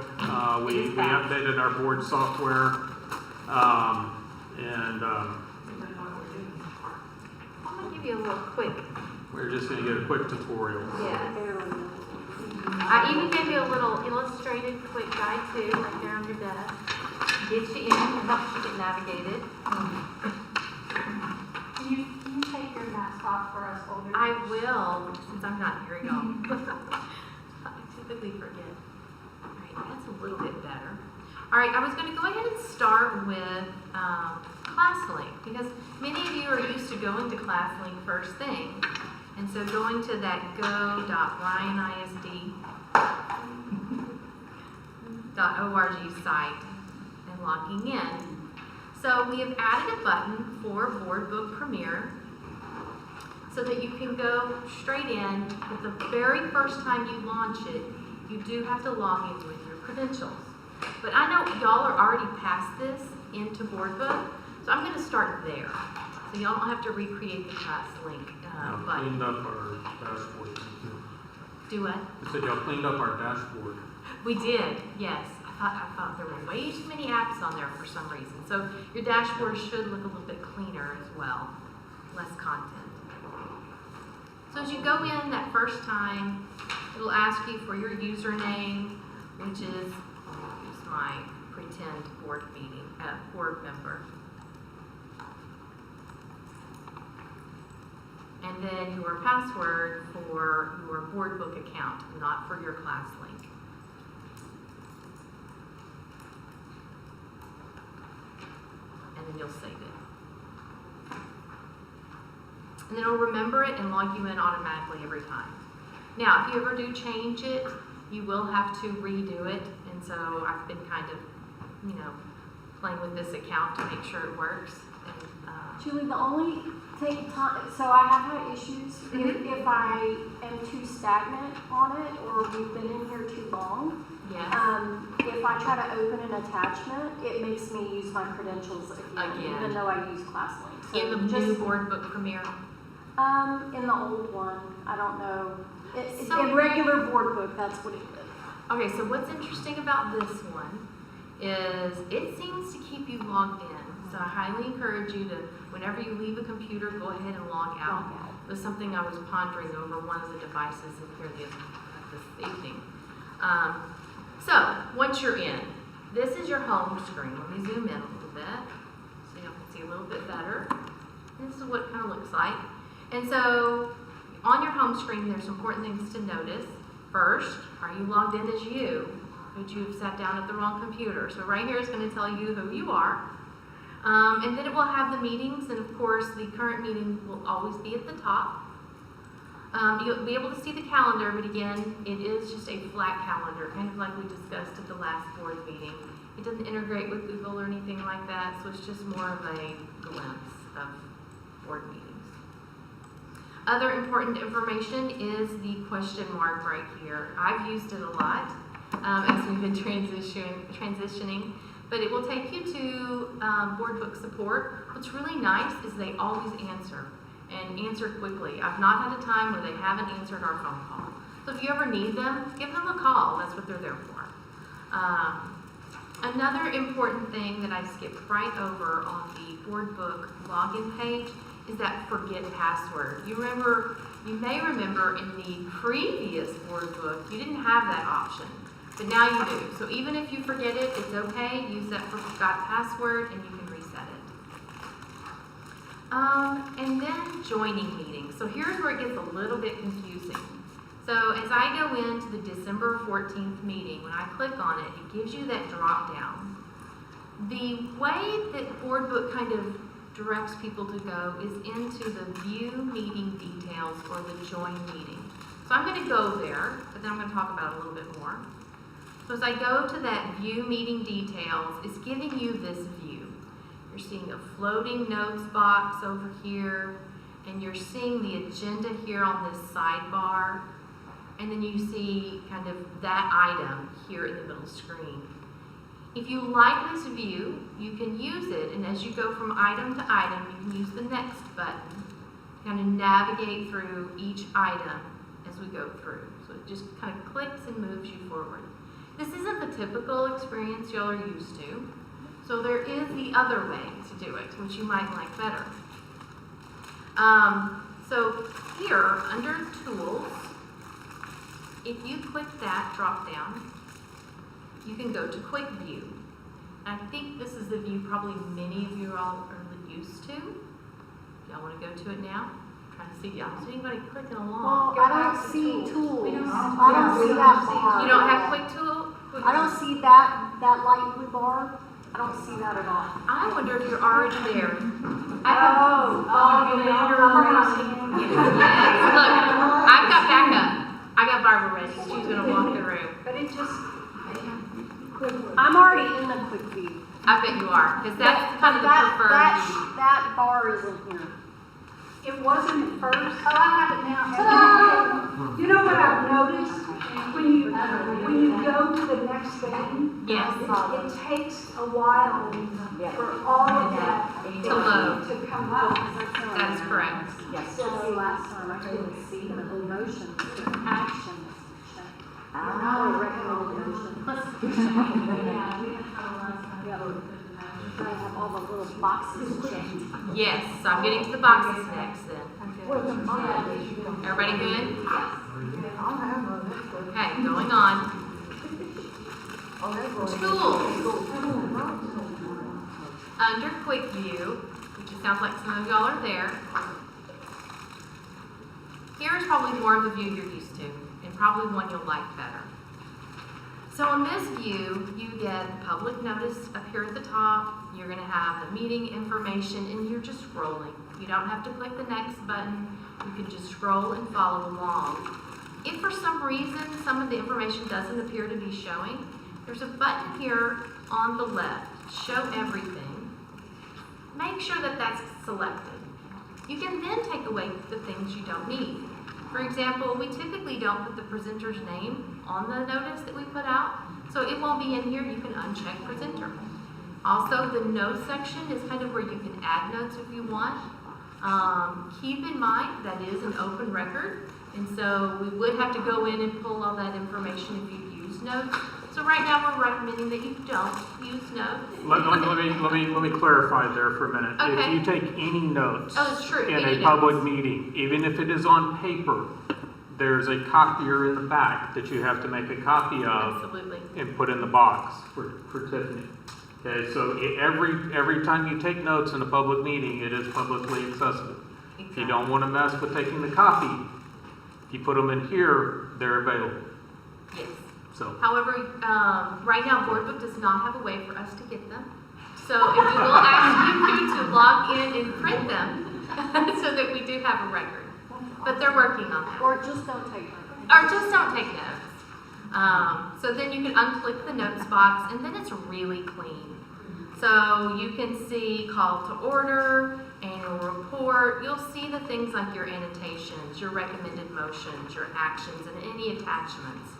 Speaker 1: We updated our board software, and
Speaker 3: I'm gonna give you a little quick.
Speaker 1: we're just going to get a quick tutorial.
Speaker 3: Yeah. I even gave you a little illustrated quick guide too, right there on your desk. Get you in and helps you get navigated.
Speaker 4: Can you take your mask off for us older?
Speaker 3: I will, since I'm not here, y'all. I typically forget. All right, that's a little bit better. All right, I was going to go ahead and start with ClassLink, because many of you are used to going to ClassLink first thing. And so going to that go.bryanisd.org site and logging in. So we have added a button for Board Book Premier so that you can go straight in. But the very first time you launch it, you do have to log in with your credentials. But I know y'all are already past this into Board Book, so I'm going to start there. So y'all don't have to recreate the ClassLink button.
Speaker 1: Cleaned up our dashboard.
Speaker 3: Do what?
Speaker 1: I said y'all cleaned up our dashboard.
Speaker 3: We did, yes. I thought there were way too many apps on there for some reason. So your dashboard should look a little bit cleaner as well, less content. So as you go in that first time, it'll ask you for your username, which is, I'll use my pretend board member. And then your password for your board book account, not for your ClassLink. And then you'll save it. And then it'll remember it and log you in automatically every time. Now, if you ever do change it, you will have to redo it. And so I've been kind of, playing with this account to make sure it works. And,
Speaker 9: Julie, the only thing, so I have had issues if I am too stagnant on it or we've been in here too long.
Speaker 3: yes.
Speaker 9: If I try to open an attachment, it makes me use my credentials again. Even though I use ClassLink. So
Speaker 3: In the new Board Book Premier.
Speaker 9: In the old one, I don't know.
Speaker 3: So-
Speaker 9: In regular board book, that's what it is.
Speaker 3: Okay, so what's interesting about this one is it seems to keep you logged in. So I highly encourage you to, whenever you leave a computer, go ahead and log out. It was something I was pondering over one of the devices in here this evening. So once you're in, this is your home screen. Let me zoom in a little bit so you can see a little bit better. This is what it kind of looks like. And so on your home screen, there's important things to notice. First, are you logged in as you? Could you have sat down at the wrong computer? So right here is going to tell you who you are. And then it will have the meetings, and of course the current meeting will always be at the top. You'll be able to see the calendar, but again, it is just a flat calendar, kind of like we discussed at the last board meeting. It doesn't integrate with Google or anything like that, so it's just more of a glimpse of board meetings. Other important information is the question mark right here. I've used it a lot as we've been transitioning, but it will take you to board book support. What's really nice is they always answer, and answer quickly. I've not had a time where they haven't answered our phone call. So if you ever need them, give them a call. That's what they're there for. Another important thing that I skipped right over on the board book login page is that forget password. You may remember in the previous board book, you didn't have that option, but now you do. So even if you forget it, it's okay. Use that forgot password and you can reset it. And then joining meetings. So here's where it gets a little bit confusing. So as I go into the December 14th meeting, when I click on it, it gives you that drop down. The way that board book kind of directs people to go is into the view meeting details or the join meeting. So I'm going to go there, but then I'm going to talk about it a little bit more. So as I go to that view meeting details, it's giving you this view. You're seeing a floating notes box over here, and you're seeing the agenda here on this sidebar, and then you see kind of that item here in the middle screen. If you like this view, you can use it, and as you go from item to item, you can use the next button to kind of navigate through each item as we go through. So it just kind of clicks and moves you forward. This isn't the typical experience y'all are used to, so there is the other way to do it, which you might like better. So here, under Tools, if you click that drop down, you can go to Quick View. I think this is the view probably many of you all are used to. Y'all want to go to it now? I'm trying to see y'all. So anybody clicking along?
Speaker 9: Well, I don't see tools.
Speaker 4: We don't
Speaker 9: I don't see that bar.
Speaker 3: You don't have Quick Tool?
Speaker 9: I don't see that light blue bar. I don't see that at all.
Speaker 3: I wonder if you're already there.
Speaker 9: Oh,
Speaker 3: Yes, look, I've got backup. I got Barbara ready. She's going to walk the room.
Speaker 9: But it just, I'm already in the quick view.
Speaker 3: I bet you are, because that's kind of the preferred view.
Speaker 9: That bar isn't here.
Speaker 4: It wasn't at first. Oh, I have it now. You know what I've noticed? When you go to the next thing,
Speaker 3: Yes.
Speaker 4: it takes a while for all of that
Speaker 3: To load.
Speaker 4: to come up.
Speaker 3: That is correct.
Speaker 9: Yes. So last time I couldn't see the motion to action. Oh, recommended motion. I have all the little boxes checked.
Speaker 3: Yes, so I'm getting to the boxes next then. Everybody good? Okay, going on. Tools. Under Quick View, which it sounds like some of y'all are there. Here's probably more of the view you're used to, and probably one you'll like better. So in this view, you get public notice up here at the top. You're going to have the meeting information, and you're just scrolling. You don't have to click the next button. You can just scroll and follow along. If for some reason some of the information doesn't appear to be showing, there's a button here on the left, Show Everything. Make sure that that's selected. You can then take away the things you don't need. For example, we typically don't put the presenter's name on the notice that we put out, so it won't be in here. You can uncheck presenter. Also, the notes section is kind of where you can add notes if you want. Keep in mind that is an open record, and so we would have to go in and pull all that information if you use notes. So right now we're recommending that you don't use notes.
Speaker 1: Let me clarify there for a minute.
Speaker 3: Okay.
Speaker 1: If you take any notes
Speaker 3: Oh, it's true.
Speaker 1: in
Speaker 3: Any
Speaker 1: a public
Speaker 3: notes.
Speaker 1: meeting, even if it is on paper, there's a copier in the back that you have to make a copy of
Speaker 3: Absolutely.
Speaker 1: and put in the box for Tiffany. Okay, so every time you take notes in a public meeting, it is publicly accessible. If you don't want to mess with taking the copy, if you put them in here, they're available.
Speaker 3: Yes.
Speaker 1: So,
Speaker 3: However, right now, Board Book does not have a way for us to get them. So if we will ask you to log in and print them so that we do have a record. But they're working on that.
Speaker 9: Or just don't take them.
Speaker 3: Or just don't take notes. So then you can unclick the notes box and then it's really clean. So you can see call to order, annual report. You'll see the things like your annotations, your recommended motions, your actions, and any attachments.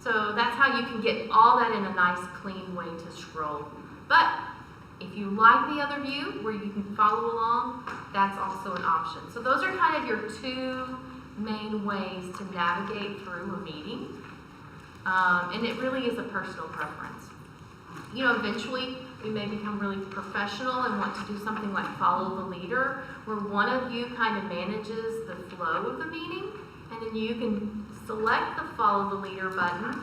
Speaker 3: So that's how you can get all that in a nice clean way to scroll. But if you like the other view where you can follow along, that's also an option. So those are kind of your two main ways to navigate through a meeting. And it really is a personal preference. You know, eventually we may become really professional and want to do something like follow the leader, where one of you kind of manages the flow of the meeting, and then you can select the follow the leader button,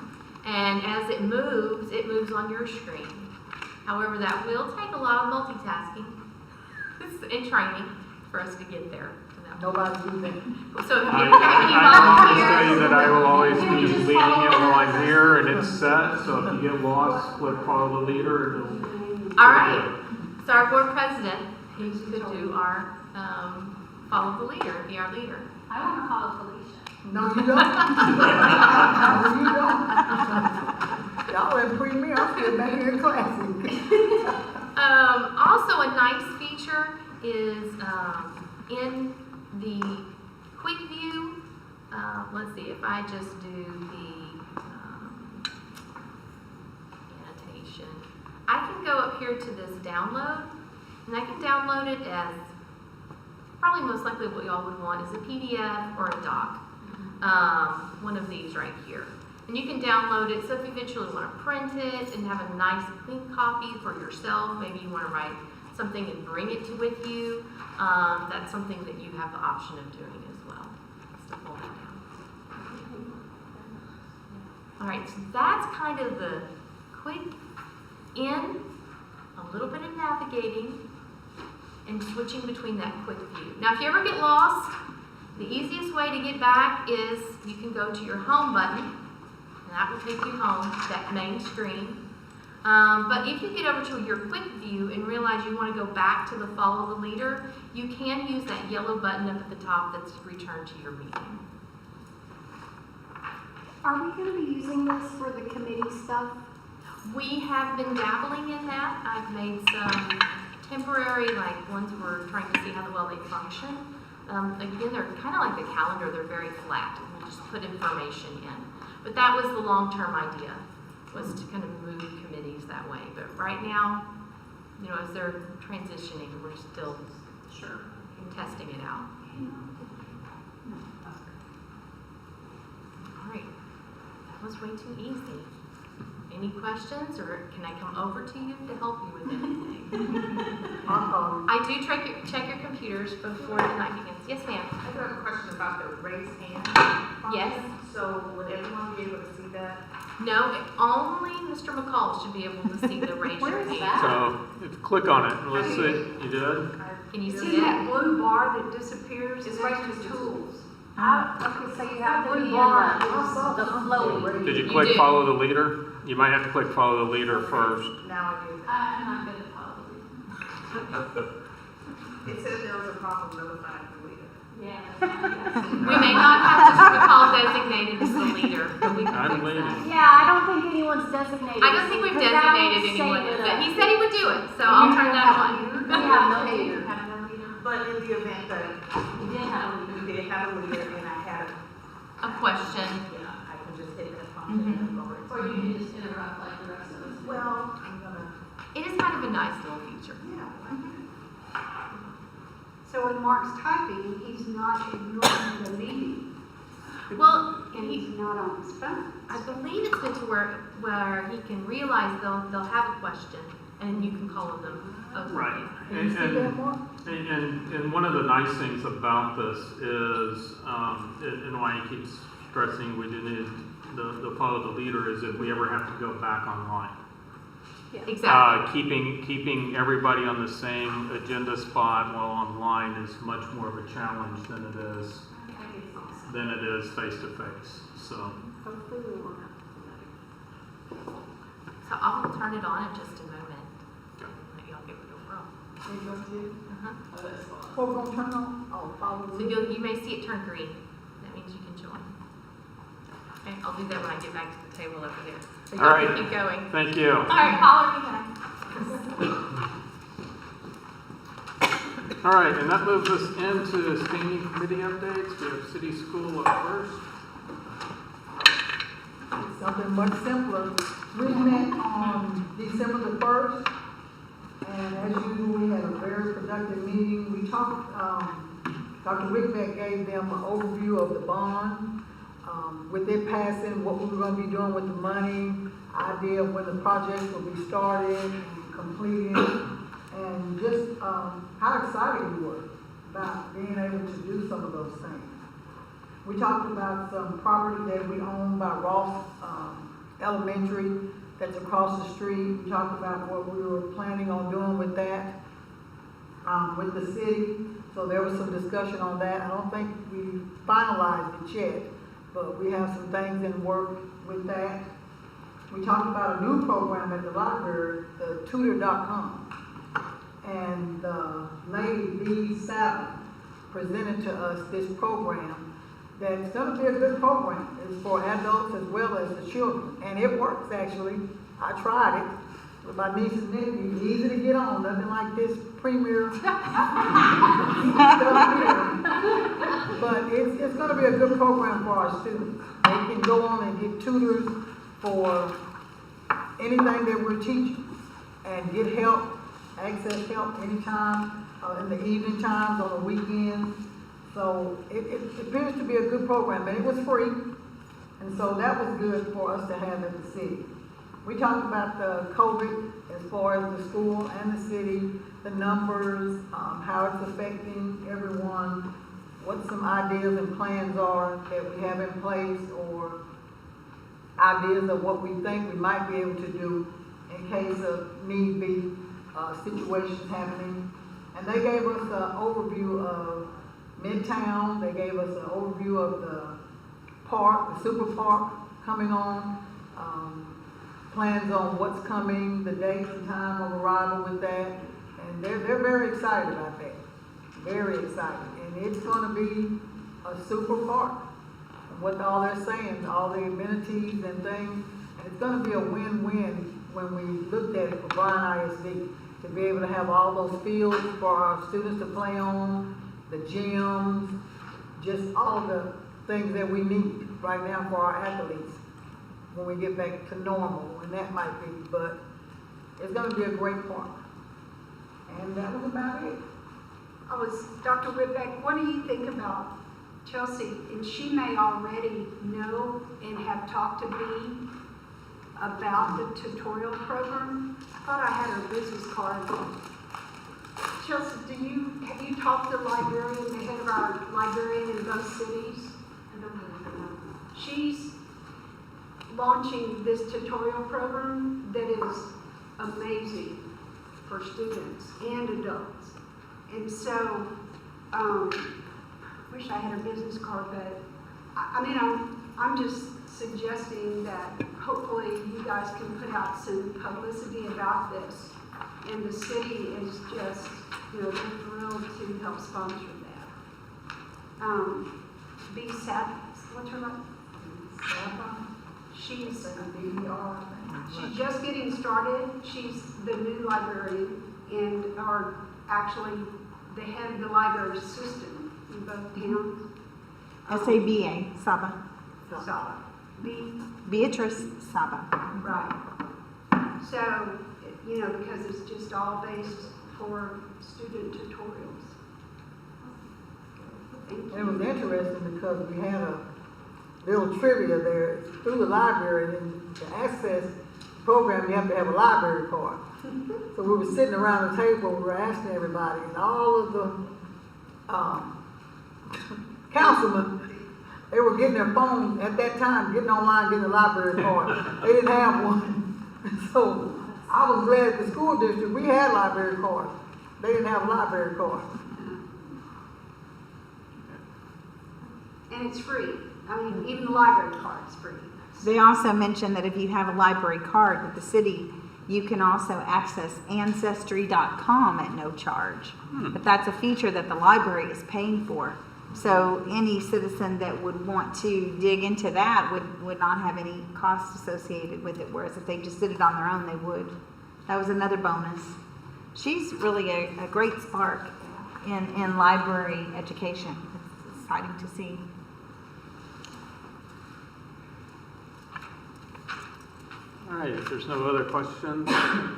Speaker 3: and as it moves on your screen. However, that will take a lot of multitasking and training for us to get there.
Speaker 10: Nobody's using.
Speaker 3: So if
Speaker 1: I
Speaker 3: you
Speaker 1: can always tell you that I will always be leading it while I'm here, and it's set, so if you get lost, click follow the leader, and it'll...
Speaker 3: All right. So our board president, he could do our follow the leader, be our leader.
Speaker 4: I want to follow Felicia.
Speaker 10: No, you don't. No, you don't. Y'all didn't pre me, I'm still back here in classic.
Speaker 3: Also, a nice feature is in the quick view. Let's see, if I just do the annotation, I can go up here to this download, and I can download it as, probably most likely what y'all would want is a PDF or a doc. One of these right here. And you can download it, so if you eventually want to print it and have a nice clean copy for yourself, maybe you want to write something and bring it with you, that's something that you have the option of doing as well. So pull that down. All right, so that's kind of the quick in, a little bit of navigating, and switching between that quick view. Now, if you ever get lost, the easiest way to get back is you can go to your home button, and that will take you home, that main screen. But if you get over to your quick view and realize you want to go back to the follow the leader, you can use that yellow button up at the top that's return to your meeting.
Speaker 9: Are we going to be using this for the committee stuff?
Speaker 3: We have been dabbling in that. I've made some temporary, like ones we're trying to see how well they function. Again, they're kind of like the calendar, they're very flat. We'll just put information in. But that was the long-term idea, was to kind of move committees that way. But right now, you know, as they're transitioning, we're still testing it out. All right, that was way too easy. Any questions, or can I come over to you to help you with anything? I do check your computers before the night begins. Yes, ma'am.
Speaker 10: I do have a question about the raised hand.
Speaker 3: Yes.
Speaker 10: So would everyone be able to see that?
Speaker 3: No, only Mr. McCall should be able to see the raise your hand.
Speaker 1: So, if you click on it, let's see, you did?
Speaker 3: Can you see
Speaker 4: See that
Speaker 3: it?
Speaker 4: blue bar that disappears?
Speaker 10: It's
Speaker 4: It's
Speaker 10: right
Speaker 4: right
Speaker 10: to
Speaker 4: to
Speaker 10: tools.
Speaker 9: Okay, so you have to be in
Speaker 10: I
Speaker 9: the
Speaker 10: saw
Speaker 9: flow.
Speaker 1: Did you
Speaker 3: You
Speaker 1: click
Speaker 3: do.
Speaker 1: follow the leader? You might have to click follow the leader first.
Speaker 10: Now I do.
Speaker 4: I'm not good at following.
Speaker 10: It said there was a problem notifying the leader.
Speaker 4: Yeah.
Speaker 3: We may not have Mr. McCall designated as the leader, but we can
Speaker 1: I'm
Speaker 3: fix
Speaker 1: leading.
Speaker 3: that.
Speaker 9: Yeah, I don't think anyone's designated.
Speaker 3: I don't think we've
Speaker 9: because that
Speaker 3: designated
Speaker 9: would
Speaker 3: anyone,
Speaker 9: save it
Speaker 3: but
Speaker 9: up.
Speaker 3: he said he would do it, so I'll turn that on.
Speaker 9: We have no leader.
Speaker 10: But in the event that
Speaker 4: We did have a leader.
Speaker 10: we did have a leader and I had
Speaker 3: A question.
Speaker 10: I can just hit that function and go right.
Speaker 4: Or you can just interrupt like the rest of us.
Speaker 10: Well, I'm gonna,
Speaker 3: It is kind of a nice little feature.
Speaker 10: yeah.
Speaker 4: So when Mark's typing, he's not ignoring the meeting,
Speaker 3: Well,
Speaker 4: and
Speaker 3: he,
Speaker 4: he's not on his phone.
Speaker 3: I believe it's meant to where he can realize they'll have a question, and you can call on them.
Speaker 1: Right.
Speaker 10: Can you see that more?
Speaker 1: And one of the nice things about this is, and why he keeps stressing we do need the follow the leader, is if we ever have to go back online.
Speaker 3: Exactly.
Speaker 1: Keeping everybody on the same agenda spot while online is much more of a challenge than it is face to face. So,
Speaker 9: Hopefully we won't have to do that.
Speaker 3: So I will turn it on in just a moment. Let y'all get with the roll.
Speaker 10: They go to,
Speaker 3: Uh-huh.
Speaker 10: what we gonna turn on? Oh, follow
Speaker 3: So
Speaker 10: the
Speaker 3: you may see it turn green. That means you can join. Okay, I'll do that when I get back to the table over there. So
Speaker 1: All
Speaker 3: y'all
Speaker 1: right.
Speaker 3: can keep going.
Speaker 1: Thank you.
Speaker 3: All right, holler anytime.
Speaker 1: All right, and that moves us into standing committee updates. We have city school up first.
Speaker 10: Something much simpler. We met on December the 1st, and as usual, we had a very productive meeting. We talked, Dr. Rickbeck gave them an overview of the bond, with it passing, what we were gonna be doing with the money, idea of when the projects will be started and completed, and just, how excited we were about being able to do some of those things. We talked about some property that we own by Ross Elementary that's across the street. We talked about what we were planning on doing with that, with the city. So there was some discussion on that. I don't think we finalized it yet, but we have some things in work with that. We talked about a new program at the library, the tutor.com. And Lady B. Savin presented to us this program that's going to be a good program. It's for adults as well as the children. And it works, actually. I tried it with my niece and nephew. Easy to get on, nothing like this premier stuff here. But it's going to be a good program for our students. They can go on and get tutors for anything that we're teaching and get help, access help anytime, in the evening times, on the weekends. So it appears to be a good program, and it was free, and so that was good for us to have at the city. We talked about the COVID as far as the school and the city, the numbers, how it's affecting everyone, what some ideas and plans are that we have in place, or ideas of what we think we might be able to do in case of need be situations happening. And they gave us an overview of Midtown. They gave us an overview of the park, the super park coming on, plans on what's coming, the dates and time of arrival with that. And they're very excited about that. Very excited. And it's going to be a super park. And what all they're saying, all the amenities and things. And it's going to be a win-win when we looked at it for Bryan ISD, to be able to have all those fields for our students to play on, the gyms, just all the things that we need right now for our athletes when we get back to normal, and that might be, but it's gonna be a great park. And that was about it.
Speaker 4: Dr. Whitbeck, what do you think about Chelsea? And she may already know and have talked to me about the tutorial program. I thought I had her business card. Chelsea, have you talked to the librarian, the head of our librarian in both cities? She's launching this tutorial program that is amazing for students and adults. And so, wish I had her business card, but I'm just suggesting that hopefully you guys can put out some publicity about this. And the city is just, they're thrilled to help sponsor that. What's her name? She's just getting started. She's the new librarian and actually the head of the library system in both towns.
Speaker 5: SABA, Saba.
Speaker 4: Saba.
Speaker 5: Beatrice Saba.
Speaker 4: Right. So, because it's just all based for student tutorials. Thank you.
Speaker 10: It was interesting because we had a little trivia there through the library, and to access the program you have to have a library card. So we were sitting around the table, we were asking everybody, and all of the councilmen, they were getting their phones at that time, getting online, getting a library card. They didn't have one. So I was glad at the school district, we had library cards. They didn't have a library card.
Speaker 4: And it's free. Even the library card is free.
Speaker 5: They also mentioned that if you have a library card with the city, you can also access Ancestry.com at no charge. But that's a feature that the library is paying for. So any citizen that would want to dig into that would not have any cost associated with it, whereas if they just did it on their own, they would. That was another bonus. She's really a great spark in library education. It's exciting to see.
Speaker 1: All right, if there's no other questions,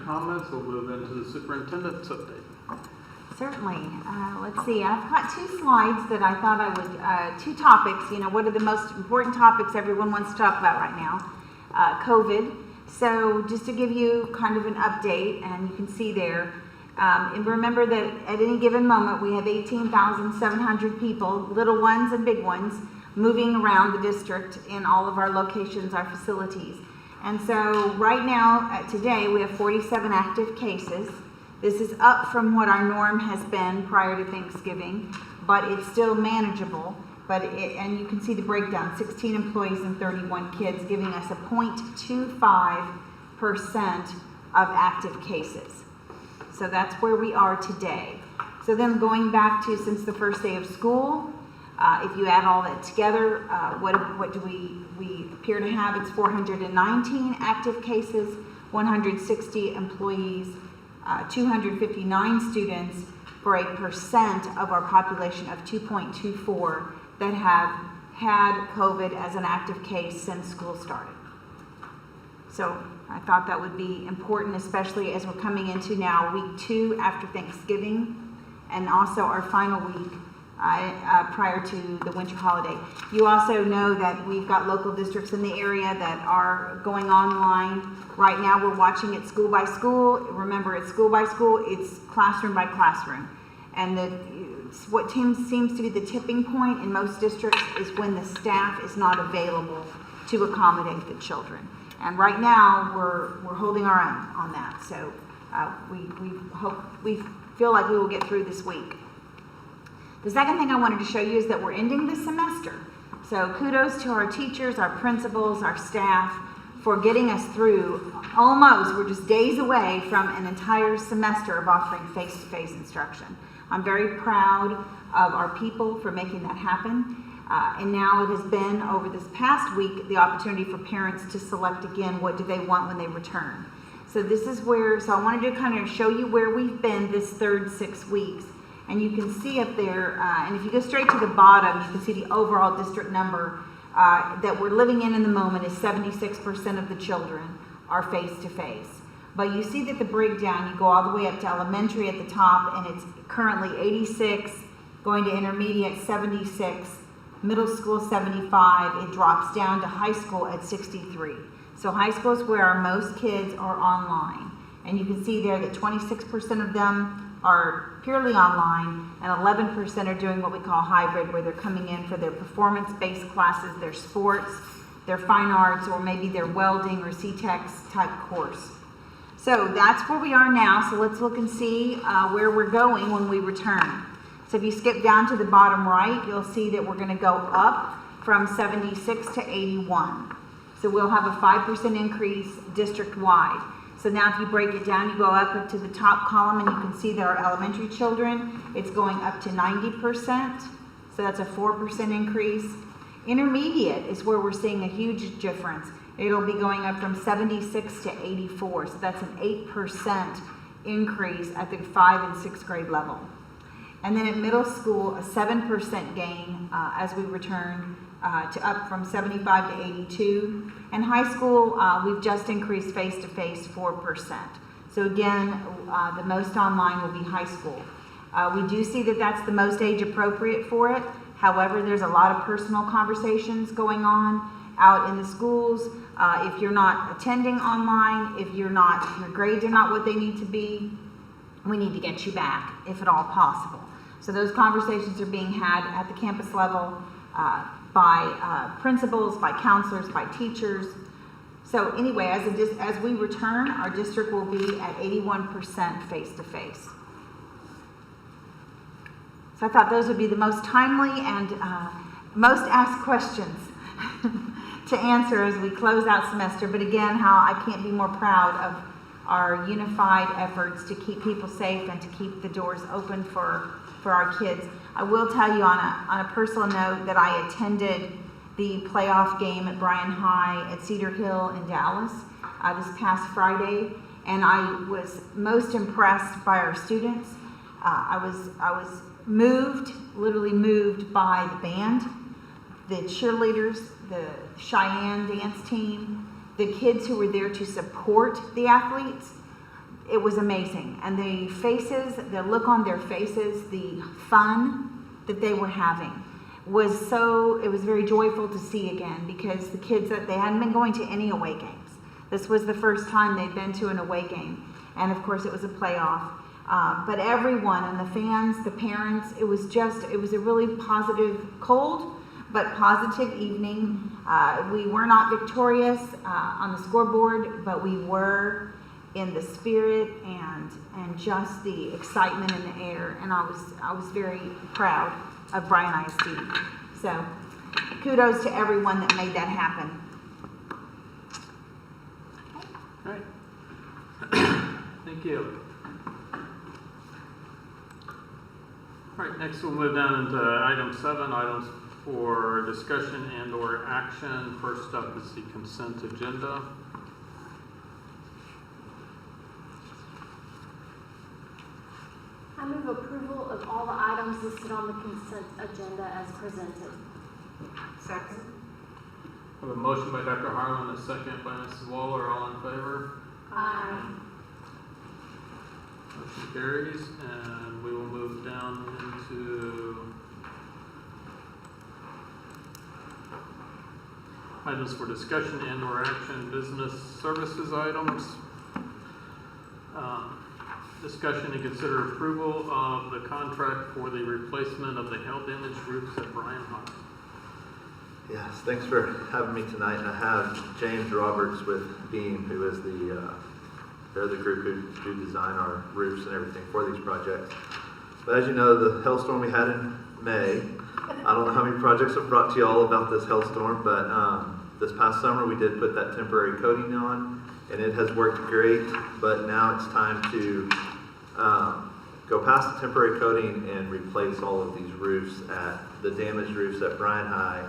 Speaker 1: comments, we'll move into the superintendent's update.
Speaker 5: Certainly. Let's see. I've got two slides that I thought I would, two topics. You know, what are the most important topics everyone wants to talk about right now? COVID. So just to give you kind of an update, and you can see there, and remember that at any given moment we have 18,700 people, little ones and big ones, moving around the district in all of our locations, our facilities. And so right now, today, we have 47 active cases. This is up from what our norm has been prior to Thanksgiving, but it's still manageable. And you can see the breakdown, 16 employees and 31 kids, giving us a 0.25% of active cases. So that's where we are today. So then going back to since the first day of school, if you add all that together, what do we appear to have? It's 419 active cases, 160 employees, 259 students, for a percent of our population of 2.24 that have had COVID as an active case since school started. So I thought that would be important, especially as we're coming into now week 2 after Thanksgiving, and also our final week prior to the winter holiday. You also know that we've got local districts in the area that are going online. Right now we're watching it school by school. Remember, it's school by school, it's classroom by classroom. And what seems to be the tipping point in most districts is when the staff is not available to accommodate the children. And right now we're holding our own on that. So we feel like we will get through this week. The second thing I wanted to show you is that we're ending the semester. So kudos to our teachers, our principals, our staff for getting us through almost, we're just days away from an entire semester of offering face-to-face instruction. I'm very proud of our people for making that happen. And now it has been, over this past week, the opportunity for parents to select again what do they want when they return. So this is where, so I wanted to kind of show you where we've been this third 6 weeks. And you can see up there, and if you go straight to the bottom, you can see the overall district number that we're living in the moment is 76% of the children are face-to-face. But you see that the breakdown, you go all the way up to elementary at the top, and it's currently 86, going to intermediate 76, middle school 75, it drops down to high school at 63. So high school is where our most kids are online. And you can see there that 26% of them are purely online, and 11% are doing what we call hybrid, where they're coming in for their performance-based classes, their sports, their fine arts, or maybe their welding or CTEX type course. So that's where we are now. So let's look and see where we're going when we return. So if you skip down to the bottom right, you'll see that we're going to go up from 76 to 81. So we'll have a 5% increase district-wide. So now if you break it down, you go up to the top column and you can see that our elementary children, it's going up to 90%. So that's a 4% increase. Intermediate is where we're seeing a huge difference. It'll be going up from 76 to 84. So that's an 8% increase at the 5th and 6th grade level. And then at middle school, a 7% gain as we return to up from 75 to 82. And high school, we've just increased face-to-face 4%. So again, the most online will be high school. We do see that that's the most age appropriate for it. However, there's a lot of personal conversations going on out in the schools. If you're not attending online, if your grades are not what they need to be, we need to get you back, if at all possible. So those conversations are being had at the campus level by principals, by counselors, by teachers. So anyway, as we return, our district will be at 81% face-to-face. So I thought those would be the most timely and most asked questions. to answer as we close out semester. But again, how I can't be more proud of our unified efforts to keep people safe and to keep the doors open for our kids. I will tell you on a personal note that I attended the playoff game at Bryan High at Cedar Hill in Dallas this past Friday, and I was most impressed by our students. I was moved, literally moved by the band, the cheerleaders, the Cheyenne dance team, the kids who were there to support the athletes. It was amazing. And the faces, the look on their faces, the fun that they were having was it was very joyful to see again, because the kids, they hadn't been going to any away games. This was the first time they'd been to an away game. And of course it was a playoff. But everyone, and the fans, the parents, it was a really positive, cold, but positive evening. We were not victorious on the scoreboard, but we were in the spirit and just the excitement in the air. And I was very proud of Bryan ISD. So kudos to everyone that made that happen.
Speaker 1: All right. Thank you. All right, next we'll move down into item 7, items for discussion and or action. First up is the consent agenda.
Speaker 9: I move approval of all the items listed on the consent agenda as presented.
Speaker 2: Second.
Speaker 1: We have a motion by Dr. Harlan, a second by Mrs. Waller. All in favor?
Speaker 9: Aye.
Speaker 1: Motion carries, and we will move down into items for discussion and or action, business services items. Discussion and consider approval of the contract for the replacement of the hail damaged roofs at Bryan High.
Speaker 11: Yes, thanks for having me tonight. And I have James Roberts with Beam, who is they're the group who design our roofs and everything for these projects. But as you know, the hailstorm we had in May, I don't know how many projects I've brought to you all about this hailstorm, but this past summer we did put that temporary coating on, and it has worked great. But now it's time to go past the temporary coating and replace all of these roofs the damaged roofs at Bryan High,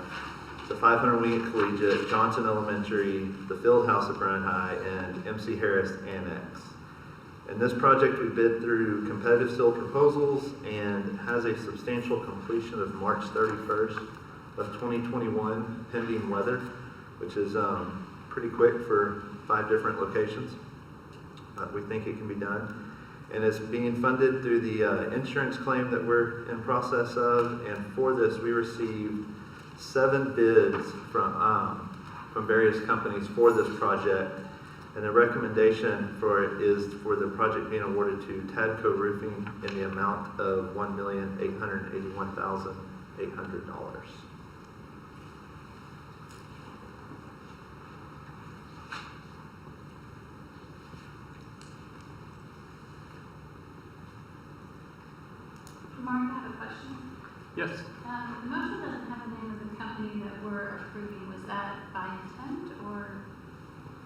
Speaker 11: the 500 Wing Collegiate, Johnson Elementary, the Field House at Bryan High, and MC Harris Annex. In this project, we bid through competitive sealed proposals and has a substantial completion of March 31st of 2021, pending weather, which is pretty quick for 5 different locations. We think it can be done. And it's being funded through the insurance claim that we're in process of. And for this, we received 7 bids from various companies for this project. And the recommendation for it is for the project being awarded to Tadco Roofing in the amount of $1,881,800.
Speaker 12: Mark, I have a question.
Speaker 1: Yes.
Speaker 12: The motion doesn't have the name of the company that we're approving. Was that by intent, or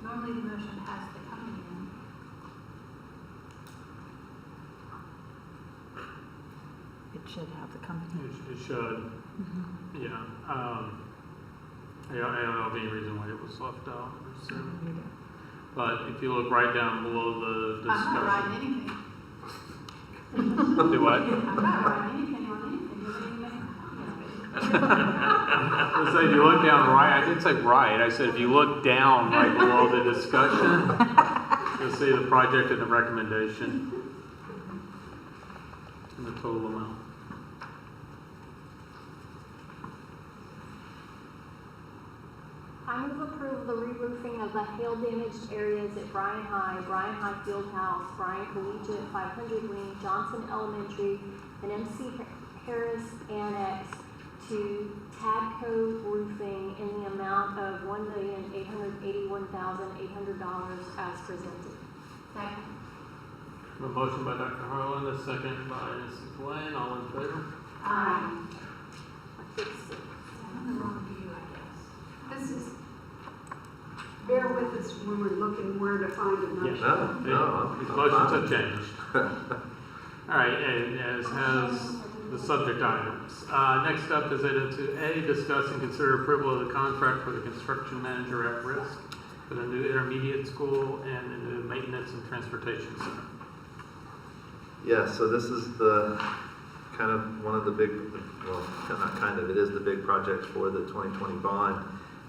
Speaker 12: normally the motion has the company name?
Speaker 5: It should have the company.
Speaker 1: It should.
Speaker 5: Mm-hmm.
Speaker 1: Yeah. I don't know of any reason why it was left out. So. But if you look right down below the discussion.
Speaker 12: I'm not writing anything.
Speaker 1: Do what?
Speaker 12: I'm not writing anything on anything. You're reading me.
Speaker 1: I said if you look down right, I didn't say right, I said if you look down right below the discussion, you'll see the project and the recommendation and the total amount.
Speaker 9: I move approval of the re-roofing of the hail-damaged areas at Bryan High Field House, Bryan Collegiate, 500 Wing, Johnson Elementary, and MC Harris Annex to Tadco Roofing in the amount of $1,881,800 as presented.
Speaker 12: Second.
Speaker 1: A motion by Dr. Harlan, a second by Mrs. Glenn. All in favor?
Speaker 12: I'm on the wrong view, I guess. This is
Speaker 4: bear with us when we're looking where to find a motion.
Speaker 1: These motions have changed. All right, and as has the subject items. Next up is item 2A, discuss and consider approval of the contract for the construction manager at risk for the new intermediate school and the new maintenance and transportation center.
Speaker 11: Yeah, so this is the kind of one of the big, well, not kind of, it is the big project for the 2020 bond.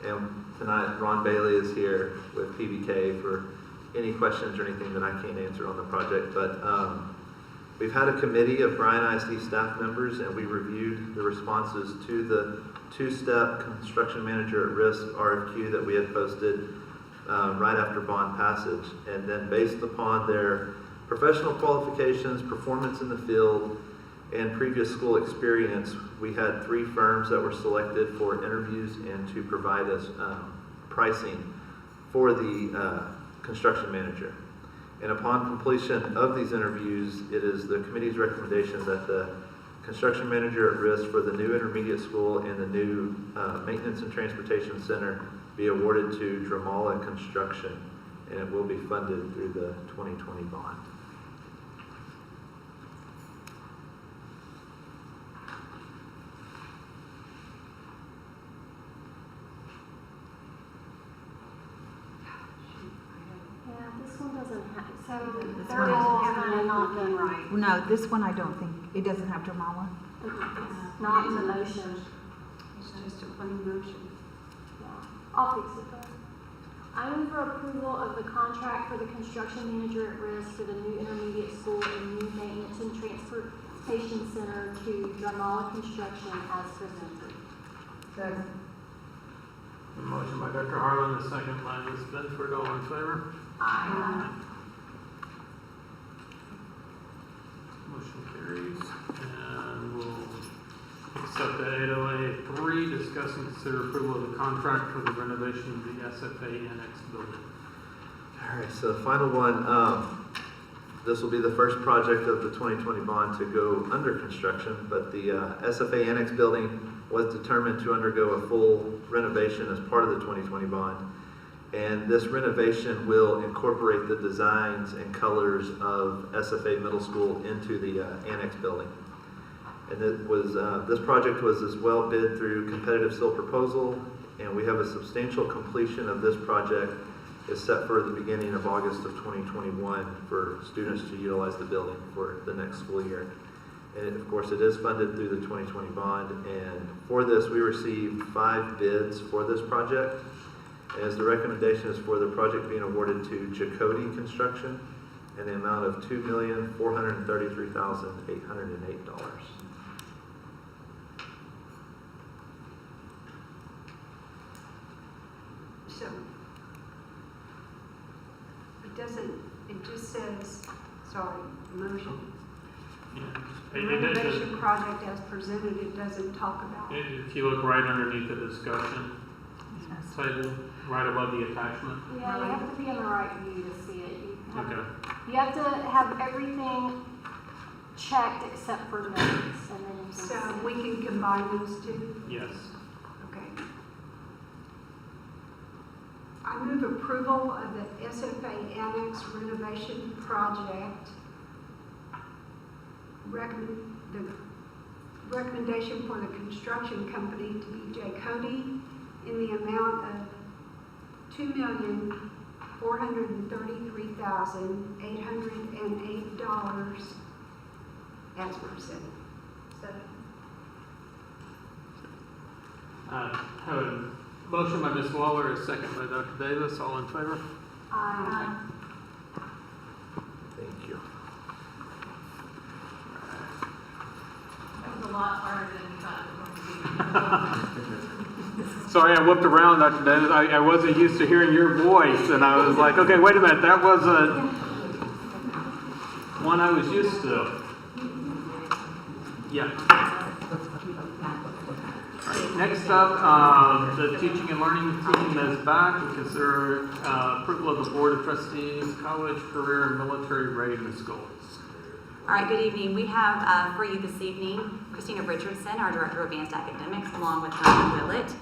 Speaker 11: And tonight, Ron Bailey is here with PBK for any questions or anything that I can't answer on the project. But we've had a committee of Bryan ISD staff members, and we reviewed the responses to the two-step construction manager at risk RFQ that we had posted right after bond passage. And then based upon their professional qualifications, performance in the field, and previous school experience, we had 3 firms that were selected for interviews and to provide us pricing for the construction manager. And upon completion of these interviews, it is the committee's recommendation that the construction manager at risk for the new intermediate school and the new maintenance and transportation center be awarded to Dramala Construction, and it will be funded through the 2020 bond.
Speaker 9: Yeah, this one doesn't have, so
Speaker 5: This
Speaker 9: they're
Speaker 5: one
Speaker 9: all
Speaker 4: doesn't
Speaker 9: kind of not done right.
Speaker 5: No, this one I don't think, it doesn't have Dramala.
Speaker 9: It's not in the motion.
Speaker 4: It's just a plain motion.
Speaker 9: Yeah, I'll fix it though. I move for approval of the contract for the construction manager at risk for the new intermediate school and new maintenance and transportation center to Dramala Construction as presented.
Speaker 10: Second.
Speaker 1: A motion by Dr. Harlan, a second by Ms. Benford. All in favor?
Speaker 9: Aye.
Speaker 1: Motion carries. And we'll accept the 808-3, discuss and consider approval of the contract for the renovation of the SFA Annex building.
Speaker 11: All right, so the final one, this will be the first project of the 2020 bond to go under construction, but the SFA Annex building was determined to undergo a full renovation as part of the 2020 bond. And this renovation will incorporate the designs and colors of SFA Middle School into the Annex building. And it was, this project was as well bid through competitive sale proposal, and we have a substantial completion of this project is set for the beginning of August of 2021 for students to utilize the building for the next school year. And of course, it is funded through the 2020 bond, and for this, we received 5 bids for this project. As the recommendation is for the project being awarded to Jacody Construction in the amount of $2,433,808.
Speaker 4: So, it just says, sorry, motion.
Speaker 1: Yeah.
Speaker 4: The renovation project as presented, it doesn't talk about.
Speaker 1: If you look right underneath the discussion table, right above the attachment.
Speaker 9: Yeah, you have to be in the right view to see it.
Speaker 1: Okay.
Speaker 9: You have to have everything checked except for notes, and then you can
Speaker 4: So
Speaker 9: see.
Speaker 4: we can combine those two?
Speaker 1: Yes.
Speaker 4: Okay. I move approval of the SFA Annex renovation project. The recommendation for the construction company to be Jacody in the amount of $2,433,808 as presented.
Speaker 1: Have a motion by Ms. Waller, a second by Dr. Davis. All in favor?
Speaker 11: Thank you.
Speaker 12: That was a lot harder than we thought it was going to be.
Speaker 1: Sorry, I whipped around, Dr. Davis. I wasn't used to hearing your voice, and I was like, okay, wait a minute, that was one I was used to. Yeah. All right, next up, the teaching and learning team is back. We consider approval of the Board of Trustees, College, Career, and Military Readiness Goals.
Speaker 2: All right, good evening. We have for you this evening Christina Richardson, our Director of Advanced Academics, along with Ryan Willett.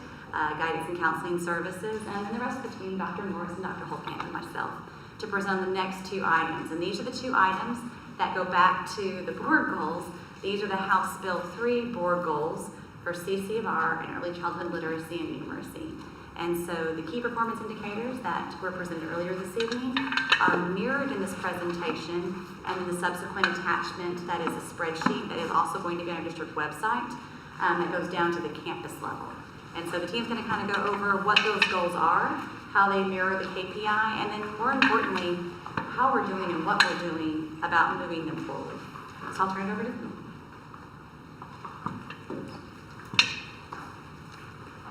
Speaker 2: guidance and counseling services, and then the rest of the team, Dr. Morris and Dr. Holtkamp and myself, to present the next 2 items. And these are the 2 items that go back to the board goals. These are the House Bill 3 board goals for CCMR and early childhood literacy and numeracy. And so the key performance indicators that were presented earlier this evening are mirrored in this presentation, and in the subsequent attachment that is a spreadsheet that is also going to be on our district website that goes down to the campus level. And so the team's going to kind of go over what those goals are, how they mirror the KPI, and then more importantly, how we're doing and what we're doing about moving them forward. So I'll turn it over to them.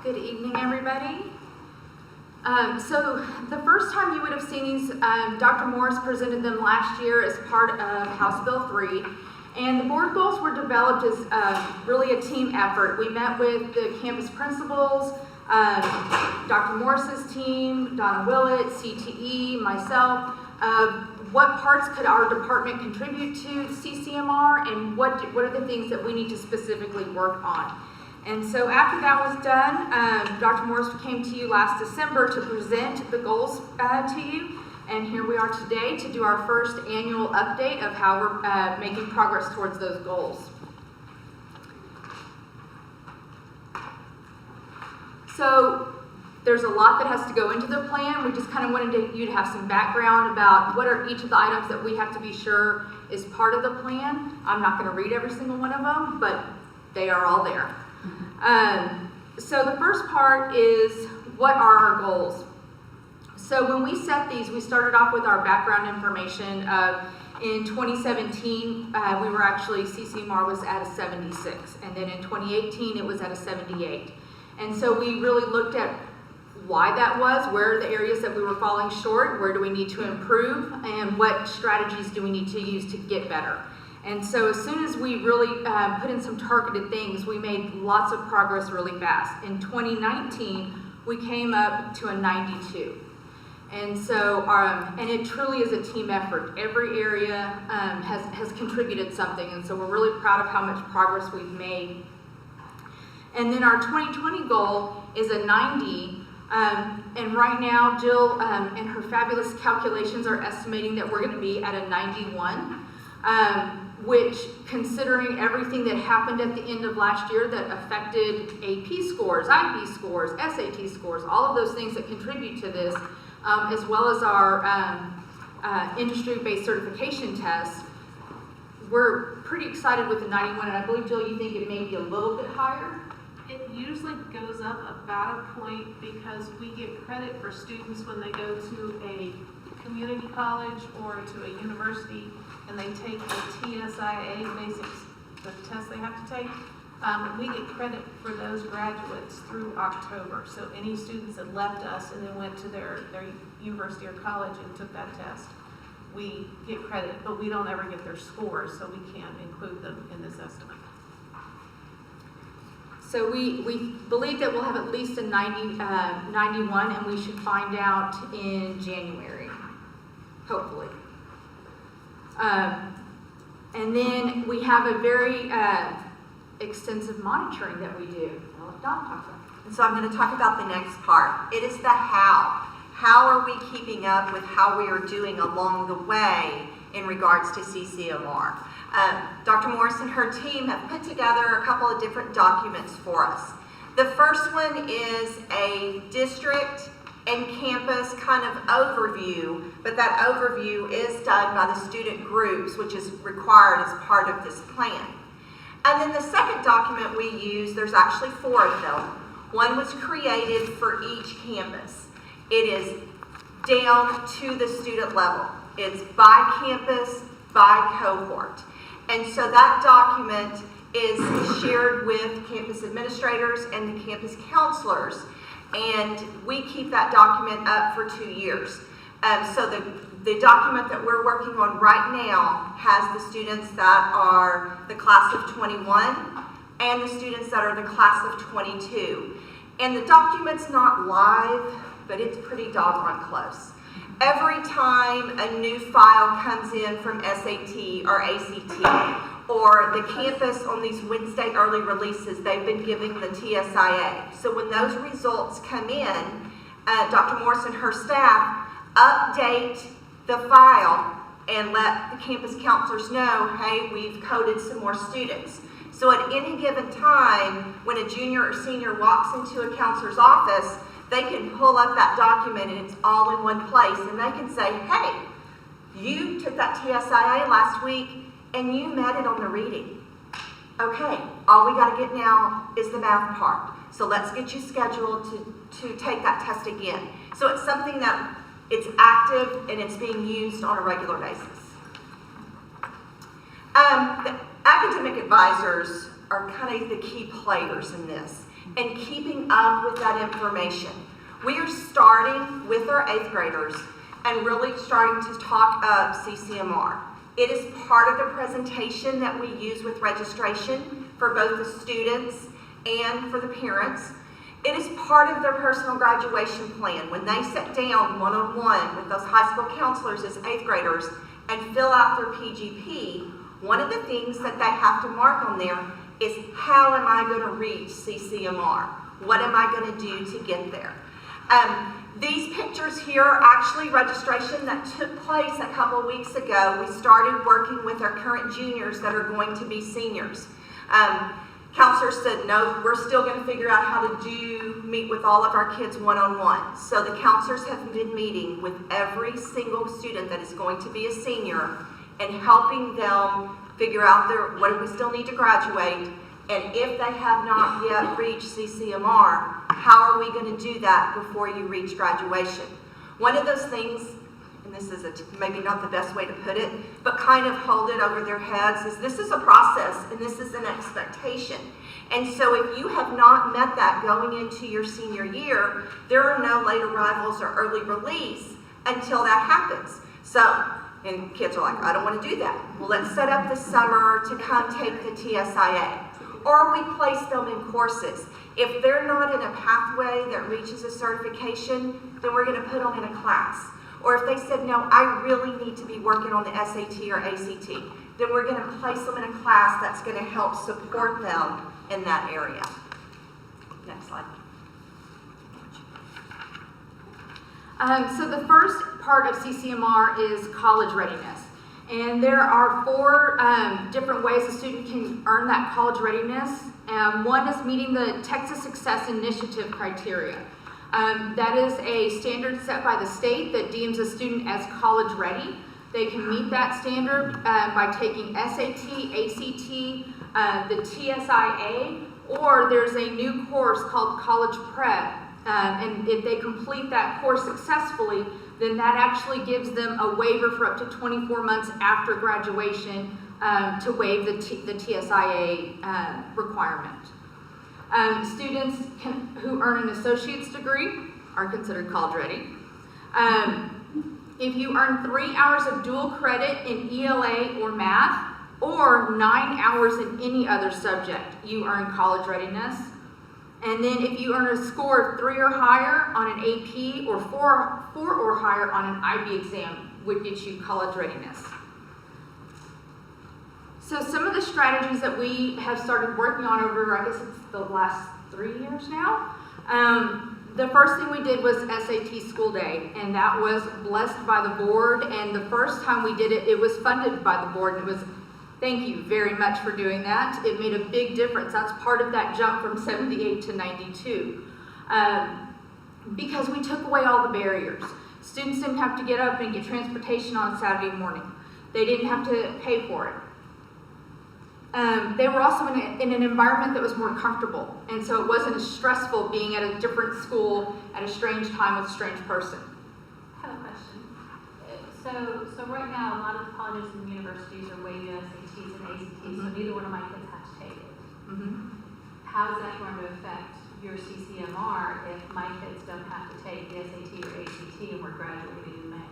Speaker 13: Good evening, everybody. So the first time you would have seen these, Dr. Morris presented them last year as part of House Bill 3. And the board goals were developed as really a team effort. We met with the campus principals, Dr. Morris's team, Donna Willett, CTE, myself, what parts could our department contribute to CCMR, and what are the things that we need to specifically work on. And so after that was done, Dr. Morris came to you last December to present the goals to you. And here we are today to do our first annual update of how we're making progress towards those goals. So there's a lot that has to go into the plan. We just kind of wanted you to have some background about what are each of the items that we have to be sure is part of the plan. I'm not going to read every single one of them, but they are all there. So the first part is, what are our goals? So when we set these, we started off with our background information. In 2017, we were actually, CCMR was at a 76, and then in 2018, it was at a 78. And so we really looked at why that was, where are the areas that we were falling short, where do we need to improve, and what strategies do we need to use to get better. And so as soon as we really put in some targeted things, we made lots of progress really fast. In 2019, we came up to a 92. And so, and it truly is a team effort. Every area has contributed something, and so we're really proud of how much progress we've made. And then our 2020 goal is a 90, and right now Jill and her fabulous calculations are estimating that we're going to be at a 91. Which, considering everything that happened at the end of last year that affected AP scores, IB scores, SAT scores, all of those things that contribute to this, as well as our industry-based certification tests, we're pretty excited with the 91, and I believe, Jill, you think it may be a little bit higher?
Speaker 3: It usually goes up about a point because we get credit for students when they go to a community college or to a university and they take the TSIA basics, the test they have to take. We get credit for those graduates through October. So any students that left us and then went to their university or college and took that test, we get credit, but we don't ever get their scores, so we can't include them in this estimate.
Speaker 13: So we believe that we'll have at least a 91, and we should find out in January, hopefully. And then we have a very extensive monitoring that we do. I'll let Dawn talk about it.
Speaker 14: And so I'm going to talk about the next part. It is the how. How are we keeping up with how we are doing along the way in regards to CCMR? Dr. Morris and her team have put together a couple of different documents for us. The first one is a district and campus kind of overview, but that overview is done by the student groups, which is required as part of this plan. And then the second document we use, there's actually 4 of them. One was created for each campus. It is down to the student level. It's by campus, by cohort. And so that document is shared with campus administrators and the campus counselors, and we keep that document up for 2 years. So the document that we're working on right now has the students that are the class of 21 and the students that are the class of 22. And the document's not live, but it's pretty doggone close. Every time a new file comes in from SAT or ACT, or the campus on these Wednesday early releases, they've been giving the TSIA. So when those results come in, Dr. Morris and her staff update the file and let the campus counselors know, hey, we've coded some more students. So at any given time, when a junior or senior walks into a counselor's office, they can pull up that document and it's all in one place, and they can say, hey, you took that TSIA last week and you met it on the reading. Okay, all we gotta get now is the math part. So let's get you scheduled to take that test again. So it's something that it's active and it's being used on a regular basis. The academic advisors are kind of the key players in this and keeping up with that information. We are starting with our 8th graders and really starting to talk up CCMR. It is part of the presentation that we use with registration for both the students and for the parents. It is part of their personal graduation plan. When they sit down one-on-one with those high school counselors as 8th graders and fill out their PGP, one of the things that they have to mark on there is, how am I going to reach CCMR? What am I going to do to get there? These pictures here are actually registration that took place a couple weeks ago. We started working with our current juniors that are going to be seniors. Counselors said, no, we're still going to figure out how to meet with all of our kids one-on-one. So the counselors have been meeting with every single student that is going to be a senior and helping them figure out what do we still need to graduate, and if they have not yet reached CCMR, how are we going to do that before you reach graduation? One of those things, and this is maybe not the best way to put it, but kind of hold it over their heads, is this is a process and this is an expectation. And so if you have not met that going into your senior year, there are no late arrivals or early release until that happens. So, and kids are like, I don't want to do that. Well, let's set up this summer to come take the TSIA. Or we place them in courses. If they're not in a pathway that reaches a certification, then we're going to put them in a class. Or if they said, no, I really need to be working on the SAT or ACT, then we're going to place them in a class that's going to help support them in that area. Next slide.
Speaker 13: So the first part of CCMR is college readiness. And there are 4 different ways a student can earn that college readiness. One is meeting the Texas Success Initiative criteria. That is a standard set by the state that deems a student as college ready. They can meet that standard by taking SAT, ACT, the TSIA, or there's a new course called College Prep. And if they complete that course successfully, then that actually gives them a waiver for up to 24 months after graduation to waive the TSIA requirement. Students who earn an associate's degree are considered college ready. If you earn 3 hours of dual credit in ELA or math, or 9 hours in any other subject, you earn college readiness. And then if you earn a score of 3 or higher on an AP, or 4 or higher on an IB exam, would get you college readiness. So some of the strategies that we have started working on over, I guess it's the last 3 years now. The first thing we did was SAT School Day, and that was blessed by the board. And the first time we did it, it was funded by the board. And it was, thank you very much for doing that. It made a big difference. That's part of that jump from 78 to 92. Because we took away all the barriers. Students didn't have to get up and get transportation on a Saturday morning. They didn't have to pay for it. They were also in an environment that was more comfortable, and so it wasn't as stressful being at a different school at a strange time with a strange person.
Speaker 12: I have a question. So right now, a lot of the colleges and universities are waiving SATs and ACTs, so neither one of my kids have to take it. How is that going to affect your CCMR if my kids don't have to take the SAT or ACT and we're graduating in May?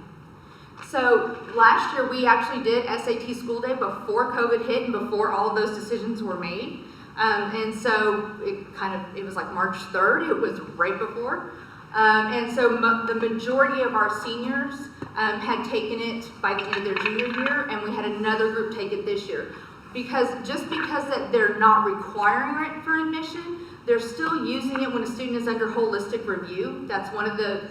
Speaker 13: So last year we actually did SAT School Day before COVID hit and before all of those decisions were made. And so it was like March 3rd, it was right before. And so the majority of our seniors had taken it by the end of their junior year, and we had another group take it this year. because that they're not requiring it for admission, they're still using it when a student is under holistic review. That's one of the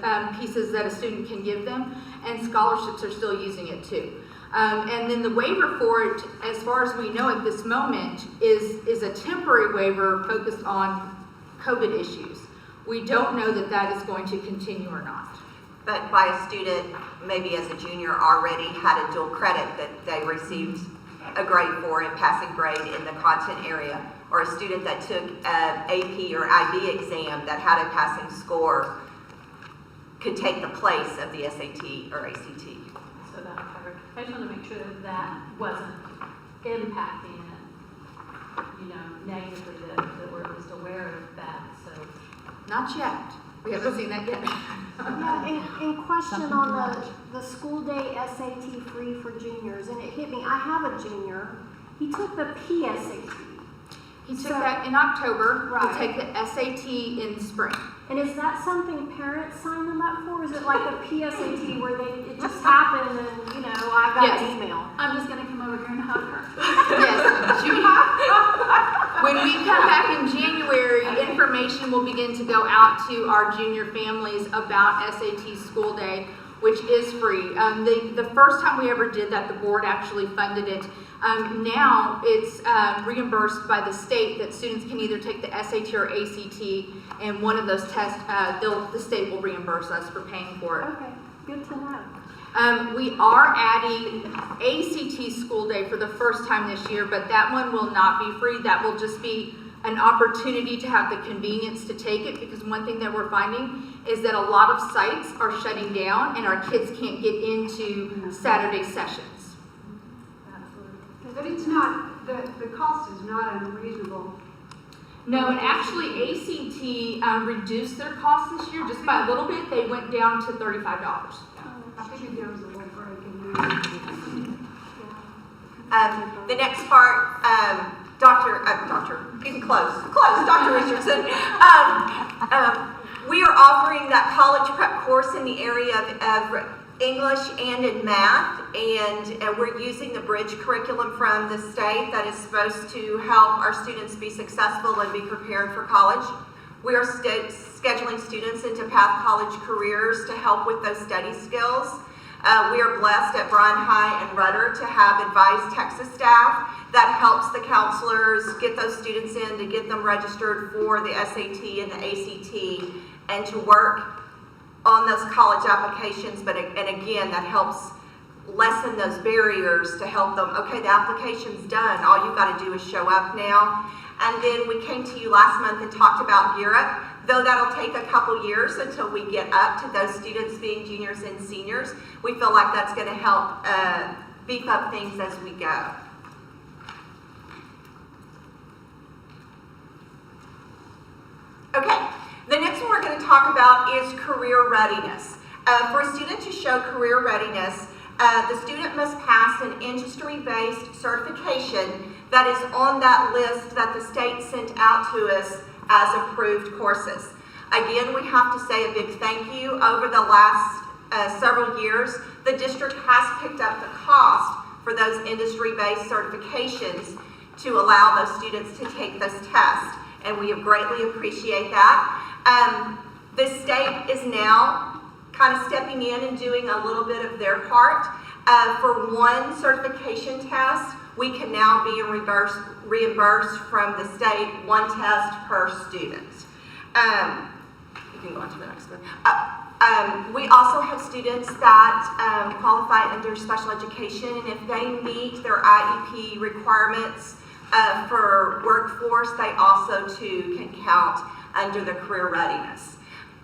Speaker 13: pieces that a student can give them, and scholarships are still using it too. And then the waiver for it, as far as we know at this moment, is a temporary waiver focused on COVID issues. We don't know that that is going to continue or not.
Speaker 14: But by a student, maybe as a junior, already had a dual credit that they received a grade for, a passing grade in the content area, or a student that took an AP or IB exam that had a passing score could take the place of the SAT or ACT.
Speaker 12: So that covered. I just want to make sure that that wasn't impacting it, negatively, that we're at least aware of that, so.
Speaker 13: Not yet. We haven't seen that yet.
Speaker 9: Yeah, and question on the school day SAT free for juniors, and it hit me. I have a junior. He took the PSAT.
Speaker 13: He took that in October.
Speaker 9: Right.
Speaker 13: He'll take the SAT in spring.
Speaker 9: And is that something parents sign them up for? Is it like a PSAT where it just happened and, I got an email?
Speaker 12: I'm just gonna come over here and hug her.
Speaker 13: Yes. When we come back in January, information will begin to go out to our junior families about SAT school day, which is free. The first time we ever did that, the board actually funded it. Now it's reimbursed by the state that students can either take the SAT or ACT, and one of those tests, the state will reimburse us for paying for it.
Speaker 9: Okay, good to know.
Speaker 13: We are adding ACT school day for the first time this year, but that one will not be free. That will just be an opportunity to have the convenience to take it, because one thing that we're finding is that a lot of sites are shutting down and our kids can't get into Saturday sessions.
Speaker 4: But it's not, the cost is not unreasonable.
Speaker 13: No, and actually ACT reduced their cost this year just by a little bit. They went down to $35.
Speaker 4: I figured there was a little break in there.
Speaker 14: The next part, getting close, Dr. Richardson. We are offering that college prep course in the area of English and in math, and we're using the bridge curriculum from the state that is supposed to help our students be successful and be prepared for college. We are scheduling students into Path College Careers to help with those study skills. We are blessed at Bryan High and Rudder to have advised Texas staff that helps the counselors get those students in, to get them registered for the SAT and the ACT, and to work on those college applications. And again, that helps lessen those barriers to help them. Okay, the application's done. All you got to do is show up now. And then we came to you last month and talked about Gear Up. Though that'll take a couple years until we get up to those students being juniors and seniors, we feel like that's going to help beef up things as we go. Okay, the next one we're going to talk about is career readiness. For a student to show career readiness, the student must pass an industry-based certification that is on that list that the state sent out to us as approved courses. Again, we have to say a big thank you. Over the last several years, the district has picked up the cost for those industry-based certifications to allow those students to take those tests, and we greatly appreciate that. The state is now kind of stepping in and doing a little bit of their part. For one certification test, we can now be reimbursed from the state, one test per student. You can go on to the next one. We also have students that qualify under special education, and if they meet their IEP requirements for workforce, they also too can count under the career readiness.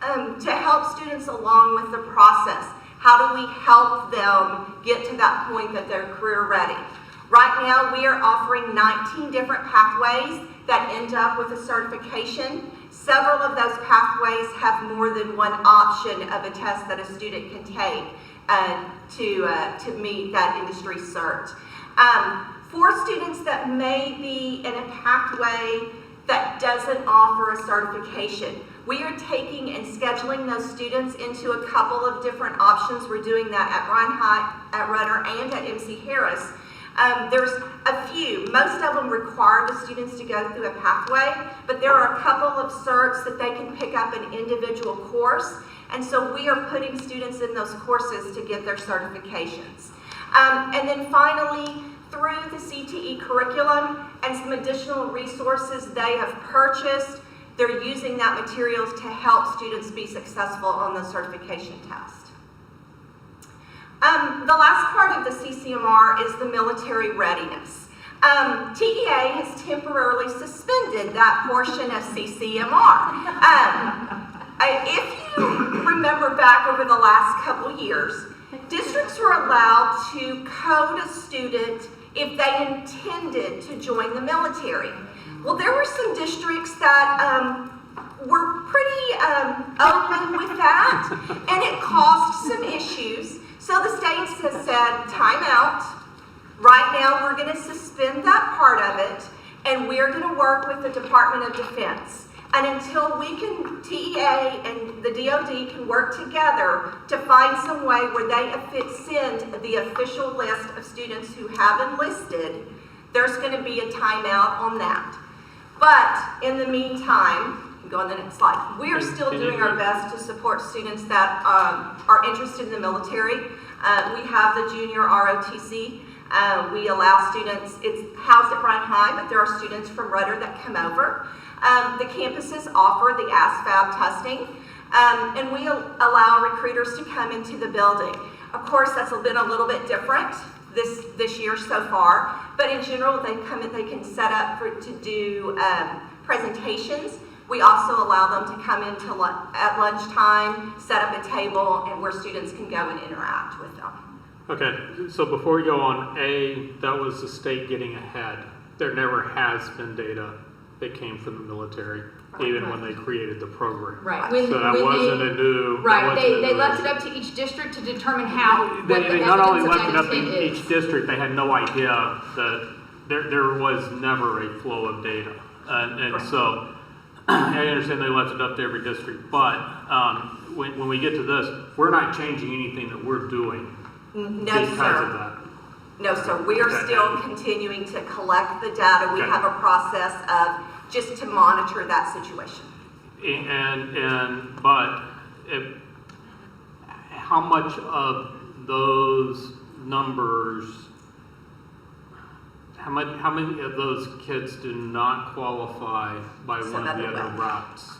Speaker 14: To help students along with the process, how do we help them get to that point that they're career ready? Right now, we are offering 19 different pathways that end up with a certification. Several of those pathways have more than one option of a test that a student can take to meet that industry cert. For students that may be in a pathway that doesn't offer a certification, we are taking and scheduling those students into a couple of different options. We're doing that at Bryan High, at Rudder, and at MC Harris. There's a few, most of them require the students to go through a pathway, but there are a couple of certs that they can pick up an individual course, and so we are putting students in those courses to get their certifications. And then finally, through the CTE curriculum and some additional resources they have purchased, they're using that materials to help students be successful on the certification test. The last part of the CCMR is the military readiness. TEA has temporarily suspended that portion of CCMR. If you remember back over the last couple years, districts were allowed to code a student if they intended to join the military. Well, there were some districts that were pretty open with that, and it caused some issues. So the states have said, time out. Right now, we're going to suspend that part of it, and we're going to work with the Department of Defense. And until we can, TEA and the DOD can work together to find some way where they send the official list of students who have enlisted, there's going to be a timeout on that. But in the meantime, go on the next slide. We are still doing our best to support students that are interested in the military. We have the junior ROTC. We allow students, it's housed at Bryan High, but there are students from Rudder that come over. The campuses offer the ASVAB testing, and we allow recruiters to come into the building. Of course, that's been a little bit different this year so far, but in general, they come in, they can set up to do presentations. We also allow them to come in at lunchtime, set up a table, and where students can go and interact with them.
Speaker 1: Okay, so before we go on, that was the state getting ahead. There never has been data that came from the military, even when they created the program.
Speaker 13: Right.
Speaker 1: So that wasn't a new.
Speaker 13: Right, they left it up to each district to determine how,
Speaker 1: They not only left it up to each district, they had no idea that there was never a flow of data. And so, I understand they left it up to every district, but when we get to this, we're not changing anything that we're doing because of that.
Speaker 14: No, sir. We are still continuing to collect the data. We have a process of just to monitor that situation.
Speaker 1: But how much of those numbers? How many of those kids do not qualify by one of the other routes?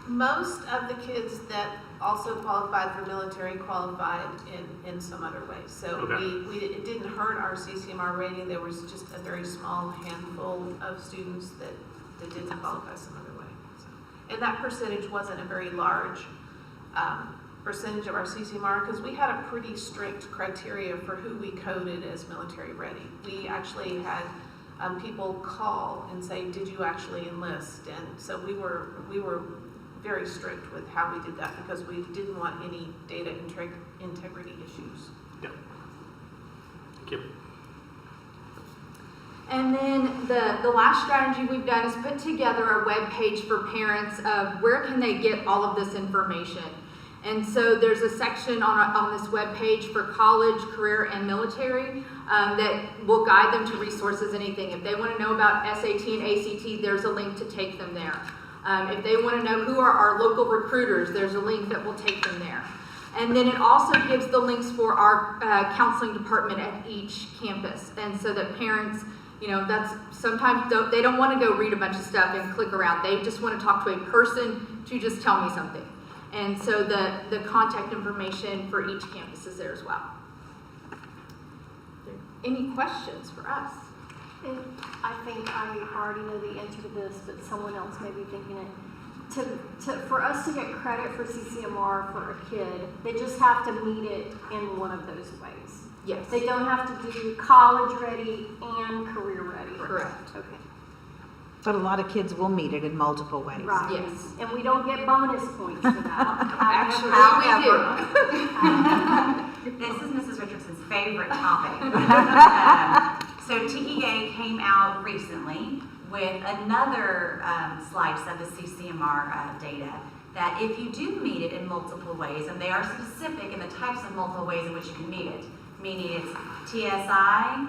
Speaker 3: Most of the kids that also qualified for military qualified in some other way. So it didn't hurt our CCMR rating. There was just a very small handful of students that didn't qualify some other way. So, and that percentage wasn't a very large percentage of our CCMR because we had a pretty strict criteria for who we coded as military ready. We actually had people call and say, "Did you actually enlist?" And so we were very strict with how we did that because we didn't want any data integrity issues.
Speaker 1: Yeah. Thank you.
Speaker 13: And then the last strategy we've done is put together a web page for parents of where can they get all of this information. And so there's a section on this web page for college, career, and military that will guide them to resources, anything. If they want to know about SAT and ACT, there's a link to take them there. If they want to know who are our local recruiters, there's a link that will take them there. And then it also gives the links for our counseling department at each campus. And so that parents, that's sometimes they don't want to go read a bunch of stuff and click around. They just want to talk to a person to just tell me something. And so the contact information for each campus is there as well. Any questions for us?
Speaker 9: And I think I already know the answer to this, but someone else may be thinking it. For us to get credit for CCMR for a kid, they just have to meet it in one of those ways.
Speaker 13: Yes.
Speaker 9: They don't have to do college ready and career ready.
Speaker 13: Correct.
Speaker 9: Okay.
Speaker 5: But a lot of kids will meet it in multiple ways.
Speaker 9: Right.
Speaker 13: Yes.
Speaker 9: And we don't get bonus points for that.
Speaker 13: Actually, we do.
Speaker 2: This is Mrs. Richardson's favorite topic. So TEA came out recently with another slice of the CCMR data that if you do meet it in multiple ways, and they are specific in the types of multiple ways in which you can meet it, meaning it's TSI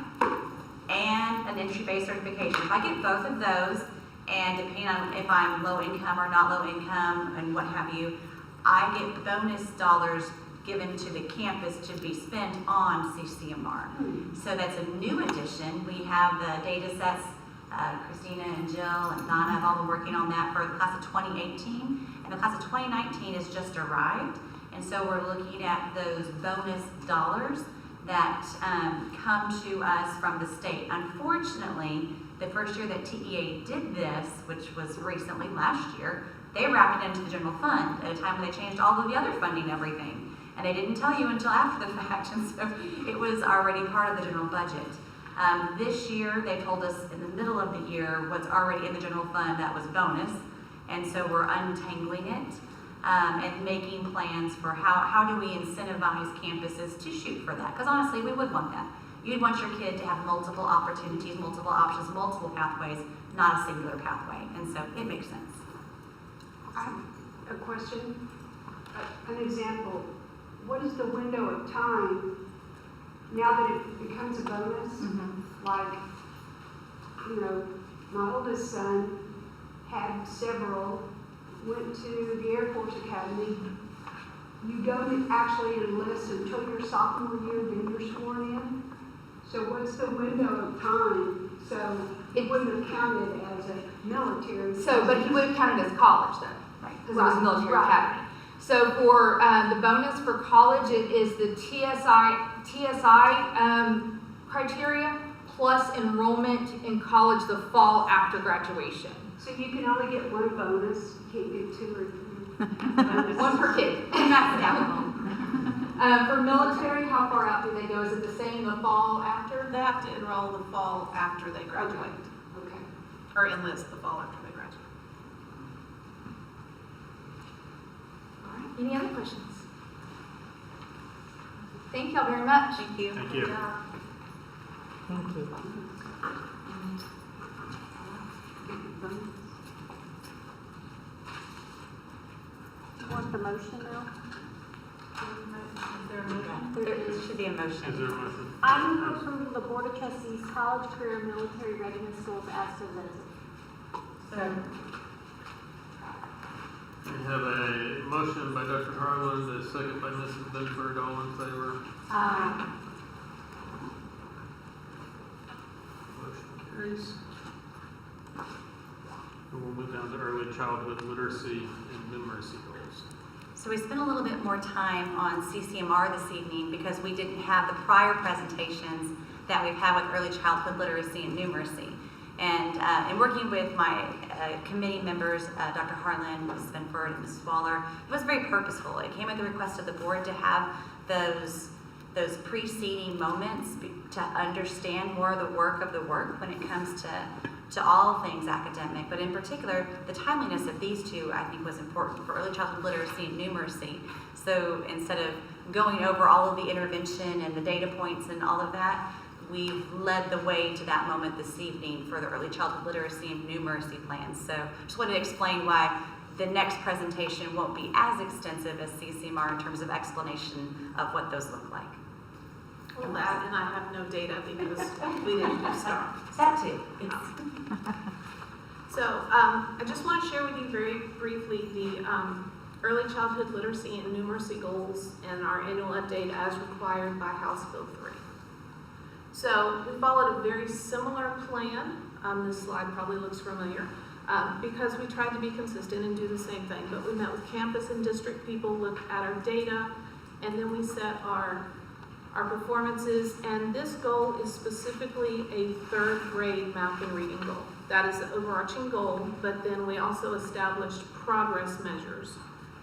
Speaker 2: and an entry-based certification. If I get both of those, and depending on if I'm low income or not low income and what have you, I get bonus dollars given to the campus to be spent on CCMR. So that's a new addition. We have the data sets, Christina and Jill and Donna have all been working on that for the class of 2018. And the class of 2019 has just arrived. And so we're looking at those bonus dollars that come to us from the state. Unfortunately, the first year that TEA did this, which was recently last year, they wrapped it into the general fund at a time when they changed all of the other funding and everything. And they didn't tell you until after the fact, and so it was already part of the general budget. This year, they told us in the middle of the year what's already in the general fund that was bonus, and so we're untangling it and making plans for how do we incentivize campuses to shoot for that, because honestly, we would want that. You'd want your kid to have multiple opportunities, multiple options, multiple pathways, not a singular pathway, and so it makes sense.
Speaker 4: I have a question, an example. What is the window of time now that it becomes a bonus? Like, you know, my oldest son had several, went to the Air Force Academy. You don't actually enlist until your sophomore year, then you're sworn in. So what's the window of time? So it wouldn't have counted as a military.
Speaker 13: So, but he would have counted as college though, right? Because it was a military
Speaker 4: Right.
Speaker 13: academy. So for the bonus for college, it is the TSI criteria plus enrollment in college the fall after graduation.
Speaker 4: So you can only get one bonus, you can't get two or three.
Speaker 13: One per kid.
Speaker 2: And that's applicable.
Speaker 13: For military, how far out do they go? Is it the same the fall after?
Speaker 3: They have to enroll the fall after they graduate,
Speaker 4: Okay.
Speaker 3: or enlist the fall after they graduate.
Speaker 13: All right. Any other questions? Thank y'all very much.
Speaker 2: Thank you.
Speaker 1: Thank you.
Speaker 5: Thank you.
Speaker 9: You want the motion now?
Speaker 2: There should be a motion.
Speaker 1: Is there a motion?
Speaker 9: I move approval of the Board of Trustees College Career Military Readiness Goals as presented.
Speaker 1: We have a motion by Dr. Harland, a second by Mrs. Benford. All in favor? Motion carries. And we'll move down to early childhood literacy and numeracy goals.
Speaker 2: So we spent a little bit more time on CCMR this evening because we didn't have the prior presentations that we've had with early childhood literacy and numeracy. And in working with my committee members, Dr. Harlan, Ms. Benford, and Ms. Waller, it was very purposeful. It came at the request of the board to have those preceding moments to understand more of the work when it comes to all things academic, but in particular, the timeliness of these two, I think, was important for early childhood literacy and numeracy. So instead of going over all of the intervention and the data points and all of that, we've led the way to that moment this evening for the early childhood literacy and numeracy plans. So just wanted to explain why the next presentation won't be as extensive as CCMR in terms of explanation of what those look like.
Speaker 3: Well, that, and I have no data because we didn't do STAR.
Speaker 2: That too.
Speaker 3: So I just want to share with you very briefly the early childhood literacy and numeracy goals and our annual update as required by House Bill 3. So we followed a very similar plan. This slide probably looks familiar because we tried to be consistent and do the same thing. But we met with campus and district people, looked at our data, and then we set our performances. And this goal is specifically a third grade math and reading goal. That is the overarching goal, but then we also established progress measures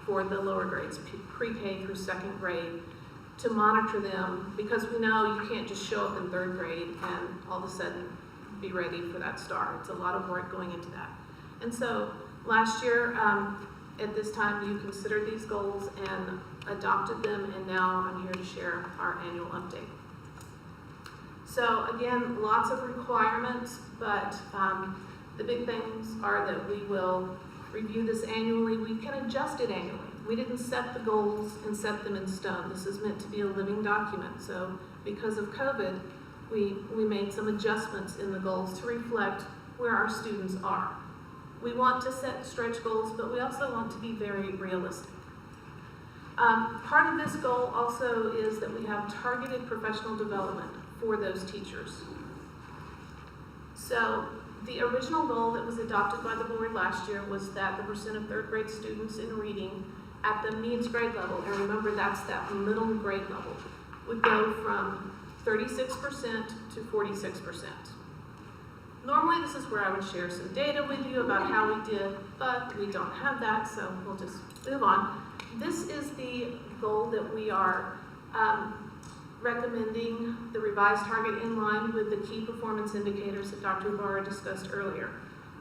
Speaker 3: for the lower grades, pre-K through second grade, to monitor them, because we know you can't just show up in third grade and all of a sudden be ready for that STAR. It's a lot of work going into that. And so last year, at this time, you considered these goals and adopted them, and now I'm here to share our annual update. So again, lots of requirements, but the big things are that we will review this annually. We can adjust it annually. We didn't set the goals and set them in stone. This is meant to be a living document. So because of COVID, we made some adjustments in the goals to reflect where our students are. We want to set stretch goals, but we also want to be very realistic. Part of this goal also is that we have targeted professional development for those teachers. So the original goal that was adopted by the board last year was that the percent of third grade students in reading at the needs grade level, and remember that's that middle grade level, would go from 36% to 46%. Normally this is where I would share some data with you about how we did, but we don't have that, so we'll just move on. This is the goal that we are recommending the revised target in line with the key performance indicators that Dr. Ibarra discussed earlier.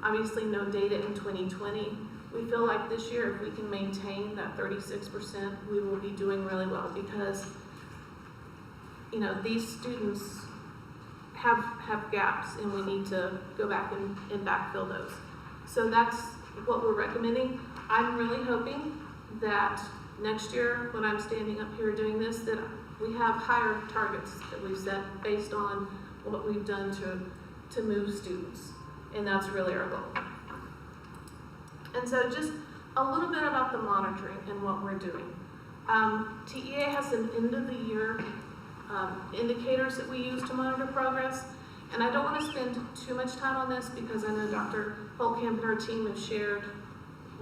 Speaker 3: Obviously no data in 2020. We feel like this year if we can maintain that 36%, we will be doing really well because these students have gaps and we need to go back and backfill those. So that's what we're recommending. I'm really hoping that next year when I'm standing up here doing this, that we have higher targets that we've set based on what we've done to move students. And that's really our goal. And so just a little bit about the monitoring and what we're doing. TEA has some end of the year indicators that we use to monitor progress. And I don't want to spend too much time on this because I know Dr. Holtkamp and her team have shared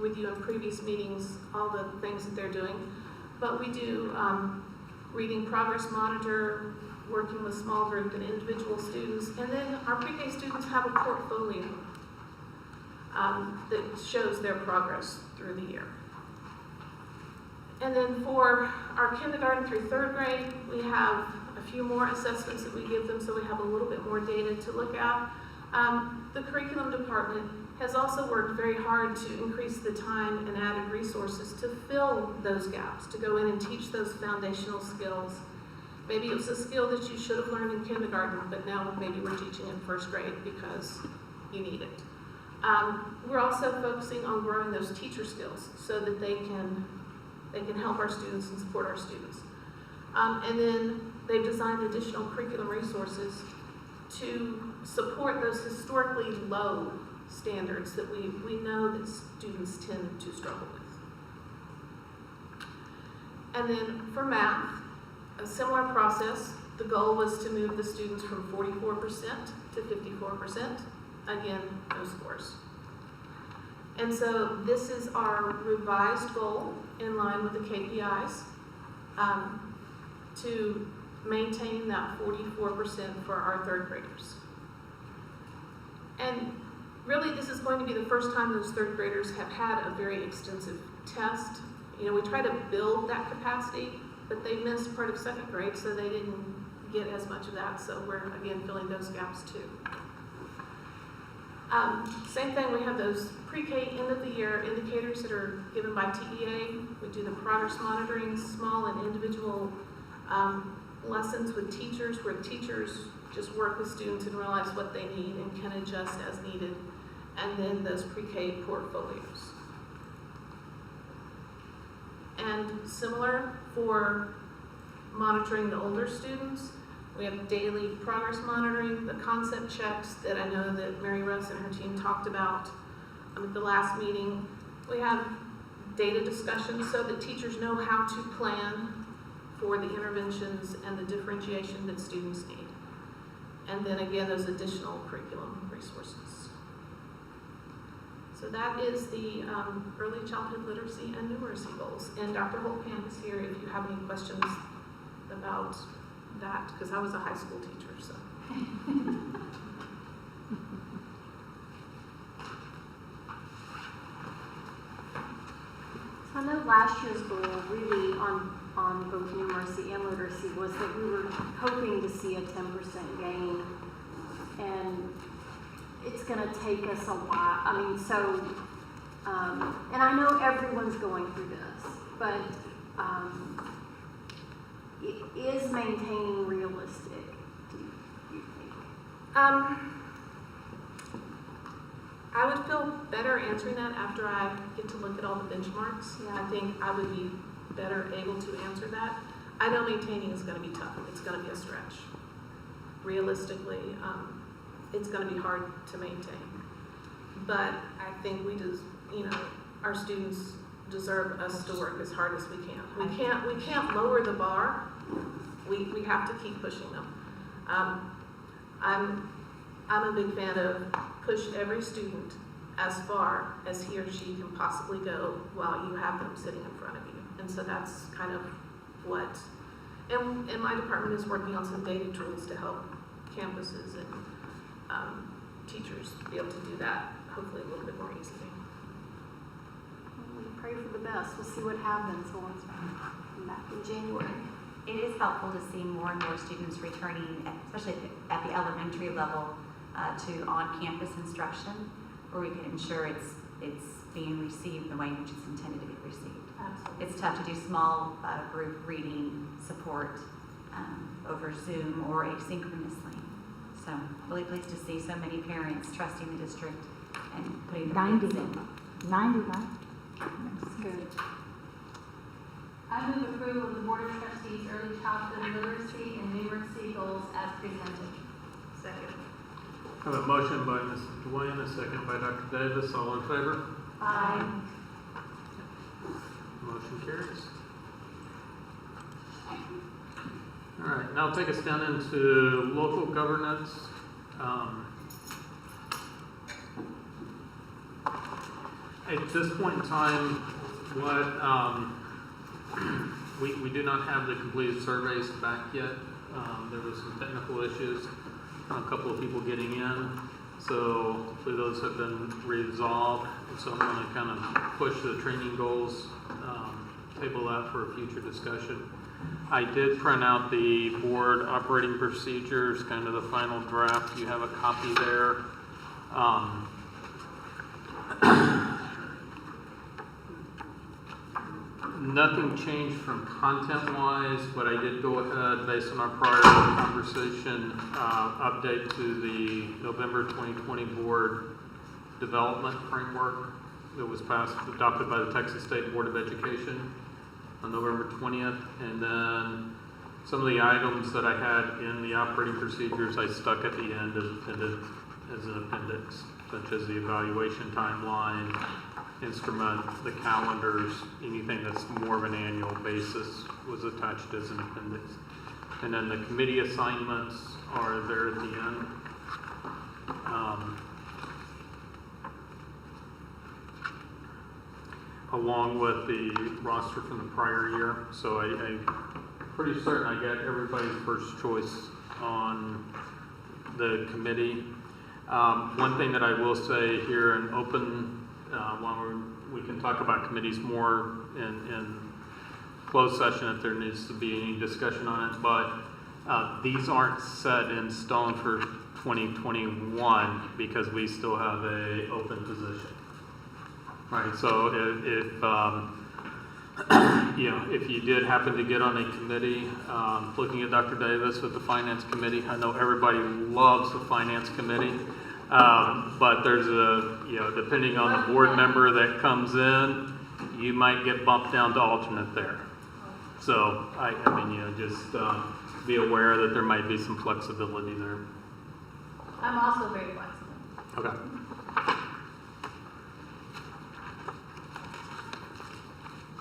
Speaker 3: with you in previous meetings all the things that they're doing. But we do reading progress monitor, working with small group and individual students, and then our pre-K students have a portfolio that shows their progress through the year. And then for our kindergarten through third grade, we have a few more assessments that we give them, so we have a little bit more data to look at. The curriculum department has also worked very hard to increase the time and added resources to fill those gaps, to go in and teach those foundational skills. Maybe it was a skill that you should have learned in kindergarten, but now maybe we're teaching in first grade because you need it. We're also focusing on growing those teacher skills so that they can help our students and support our students. And then they've designed additional curriculum resources to support those historically low standards that we know that students tend to struggle with. And then for math, a similar process. The goal was to move the students from 44% to 54%. Again, no scores. And so this is our revised goal in line with the KPIs to maintain that 44% for our third graders. And really this is going to be the first time those third graders have had a very extensive test. We try to build that capacity, but they missed part of second grade, so they didn't get as much of that. So we're, again, filling those gaps too. Same thing, we have those pre-K end of the year indicators that are given by TEA. We do the progress monitoring, small and individual lessons with teachers, where teachers just work with students and realize what they need and can adjust as needed. And then those pre-K portfolios. And similar for monitoring the older students, we have daily progress monitoring, the concept checks that I know that Mary Rose and her team talked about at the last meeting. We have data discussions so that teachers know how to plan for the interventions and the differentiation that students need. And then again, those additional curriculum resources. So that is the early childhood literacy and numeracy goals. And Dr. Holtkamp is here if you have any questions about that, because I was a high school teacher, so.
Speaker 9: I know last year's goal really on both numeracy and literacy was that we were hoping to see a 10% gain, and it's going to take us a while. And I know everyone's going through this, but is maintaining realistic, do you think?
Speaker 3: I would feel better answering that after I get to look at all the benchmarks.
Speaker 9: Yeah.
Speaker 3: I think I would be better able to answer that. I know maintaining is gonna be tough, it's gonna be a stretch. Realistically, it's gonna be hard to maintain. But I think we just, our students deserve us to work as hard as we can. We can't lower the bar. We have to keep pushing them. I'm a big fan of push every student as far as he or she can possibly go while you have them sitting in front of you. And so that's kind of what, and my department is working on some data tools to help campuses and teachers be able to do that, hopefully a little bit more easily.
Speaker 9: We pray for the best. We'll see what happens once we're back in January.
Speaker 2: It is helpful to see more and more students returning, especially at the elementary level, to on-campus instruction, where we can ensure it's being received the way in which it's intended to be received.
Speaker 12: Absolutely.
Speaker 2: It's tough to do small group reading support over Zoom or asynchronously. So really pleased to see so many parents trusting the district and putting their kids in.
Speaker 5: 90, right?
Speaker 9: That's good.
Speaker 12: I move approval of the Board of Trustees Early Childhood Literacy and Numeracy Goals as presented.
Speaker 3: Second.
Speaker 1: I have a motion by Mrs. Dwayne, a second by Dr. Davis. All in favor?
Speaker 12: Aye.
Speaker 1: Motion carries. All right, now take us down into local governance. At this point in time, we do not have the completed surveys back yet. There was some technical issues, a couple of people getting in, so hopefully those have been resolved. So I'm going to kind of push the training goals, table that for a future discussion. I did print out the board operating procedures, kind of the final draft. You have a copy there. Nothing changed from content-wise, but I did go ahead, based on our prior conversation, update to the November 2020 board development framework that was adopted by the Texas State Board of Education on November 20th. And then some of the items that I had in the operating procedures I stuck at the end as an appendix, such as the evaluation timeline, instrument, the calendars, anything that's more of an annual basis was attached as an appendix. And then the committee assignments are there at the end. Along with the roster from the prior year. So I'm pretty certain I got everybody's first choice on the committee. One thing that I will say here in open, we can talk about committees more in closed session if there needs to be any discussion on it, but these aren't set in stone for 2021 because we still have a open position. Right, so if you did happen to get on a committee, looking at Dr. Davis with the Finance Committee, I know everybody loves the Finance Committee, but there's depending on the board member that comes in, you might get bumped down to alternate there. So, just be aware that there might be some flexibility there.
Speaker 12: I'm also very flexible.
Speaker 1: Okay.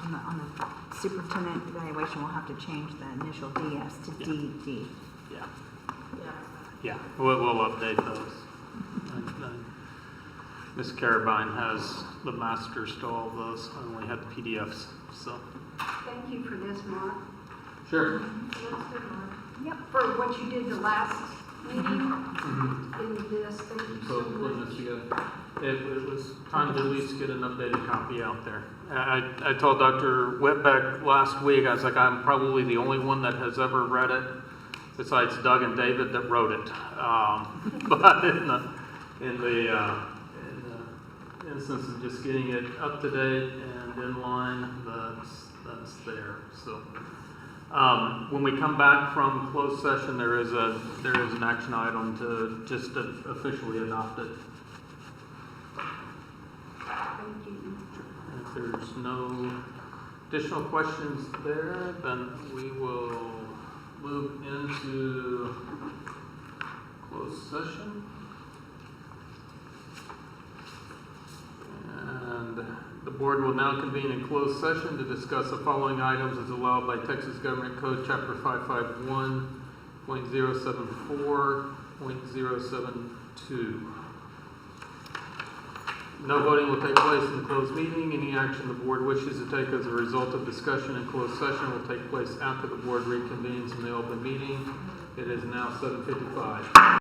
Speaker 5: On the superintendent evaluation, we'll have to change the initial DS to DD.
Speaker 1: Yeah, we'll update those. And Ms. Carabine has the masters to all of those. I only had the PDFs, so.
Speaker 4: Thank you for this, Mark.
Speaker 1: Sure.
Speaker 4: Yep, for what you did the last meeting in this, thank you so
Speaker 1: So putting
Speaker 4: much.
Speaker 1: this together. It was time to at least get an updated copy out there. I told Dr. Whitbeck last week, I was like, I'm probably the only one that has ever read it, besides Doug and David that wrote it. But in the instance of just getting it up to date and in line, that's there. So when we come back from closed session, there is an action item to just officially adopt it.
Speaker 6: Thank you.
Speaker 1: If there's no additional questions there, then we will move into closed session. And the board will now convene in closed session to discuss the following items as allowed by Texas Government Code Chapter 551.074.072. No voting will take place in the closed meeting. Any action the board wishes to take as a result of discussion in closed session will take place after the board reconvenes in the open meeting. It is now 7:55.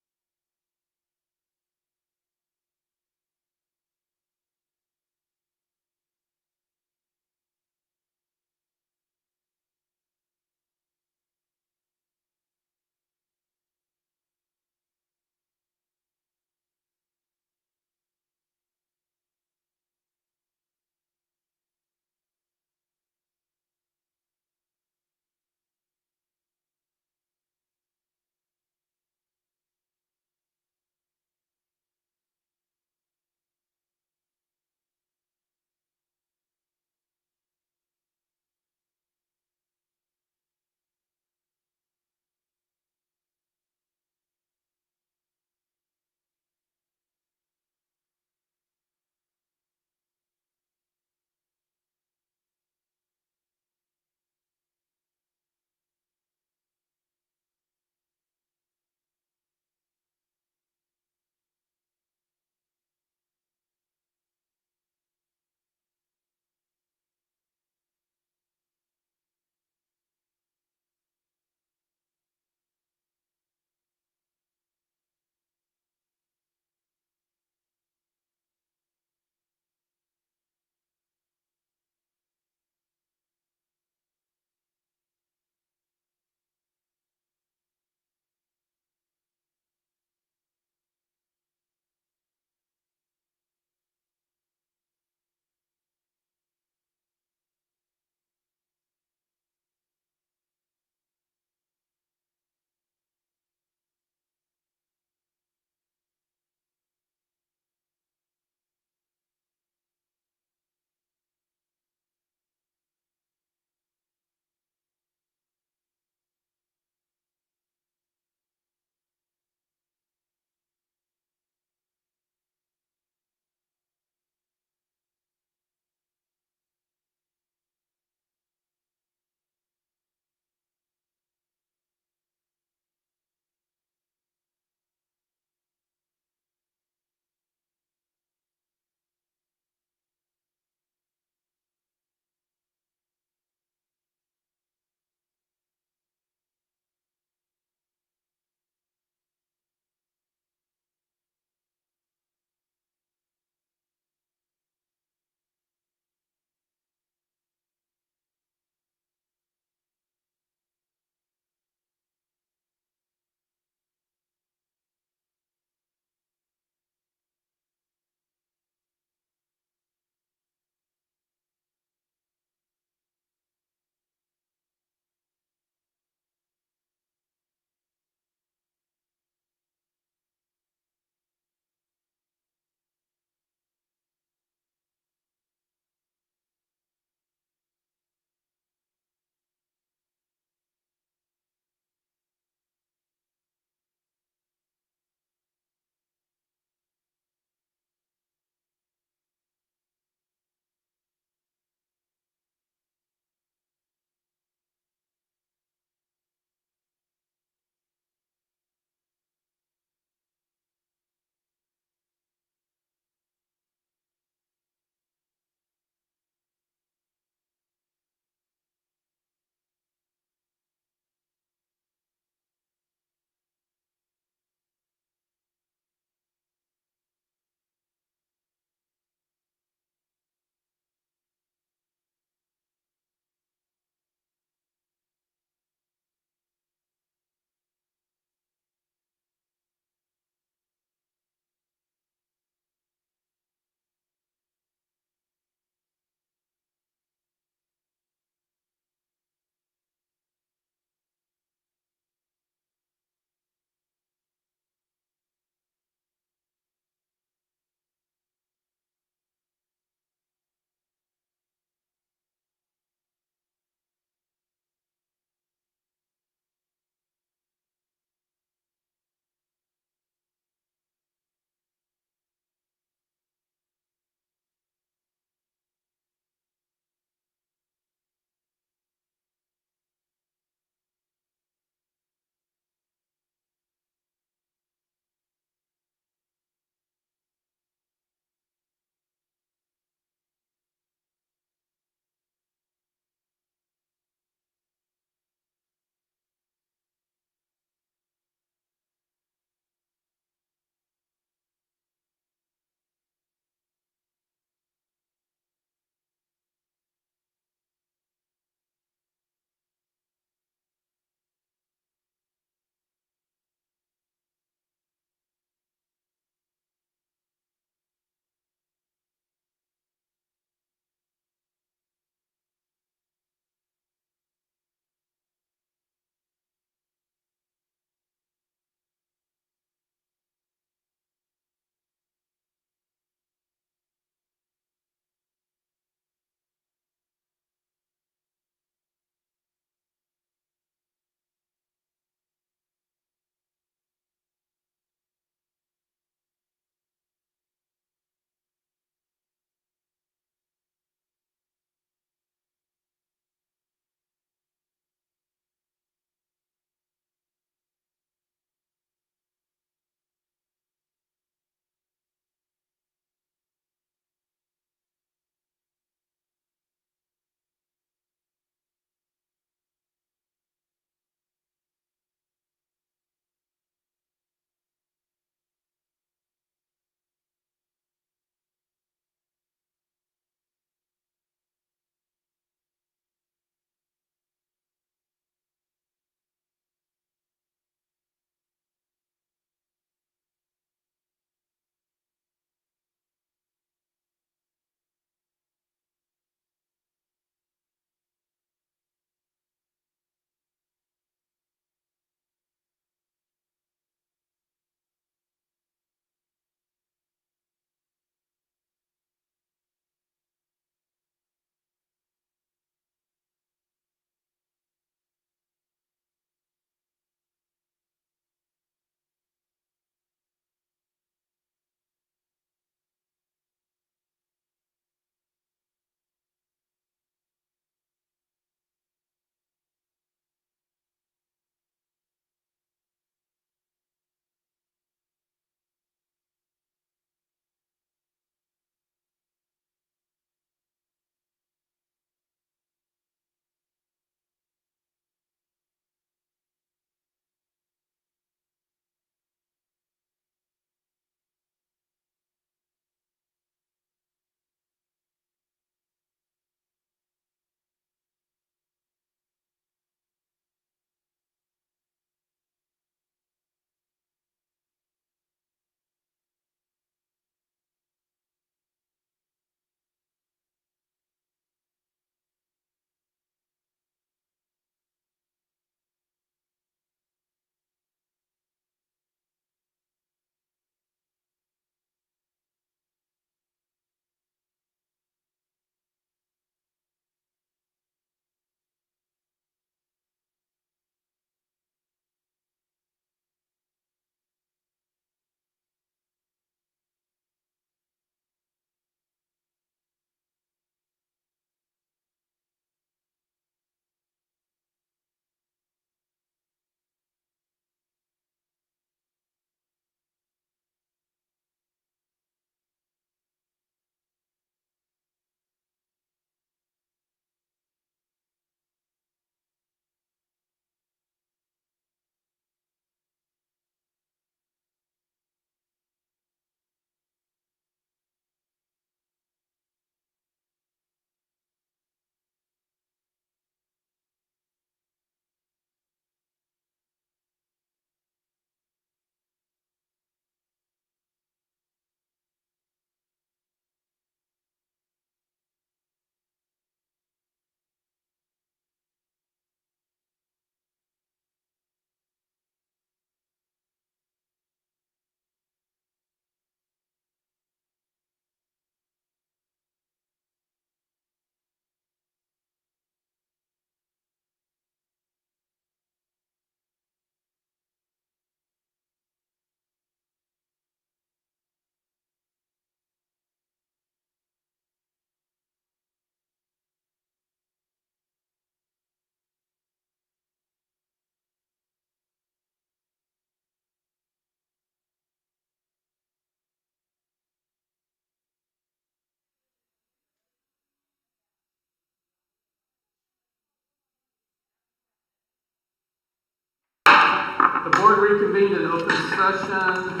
Speaker 1: The board reconvened in open session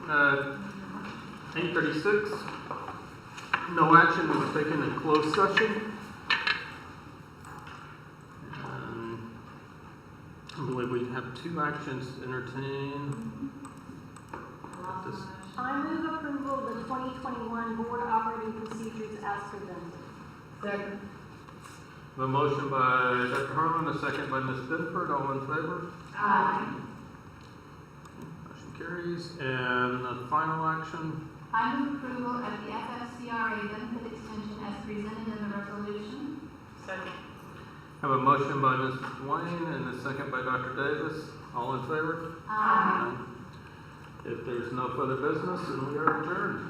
Speaker 1: at 8:36. No action was taken in closed session. I believe we have two actions to entertain. This-
Speaker 9: I move approval of the 2021 board operating procedures as presented.
Speaker 10: Second.
Speaker 1: A motion by Dr. Harlan, a second by Ms. Binford, all in favor?
Speaker 12: Aye.
Speaker 1: Motion carries. And the final action,
Speaker 12: I move approval of the FFCRA benefit extension as presented in the resolution.
Speaker 3: Second.
Speaker 1: have a motion by Ms. Wayne and a second by Dr. Davis, all in favor?
Speaker 12: Aye.
Speaker 1: If there's no further business, then we are adjourned.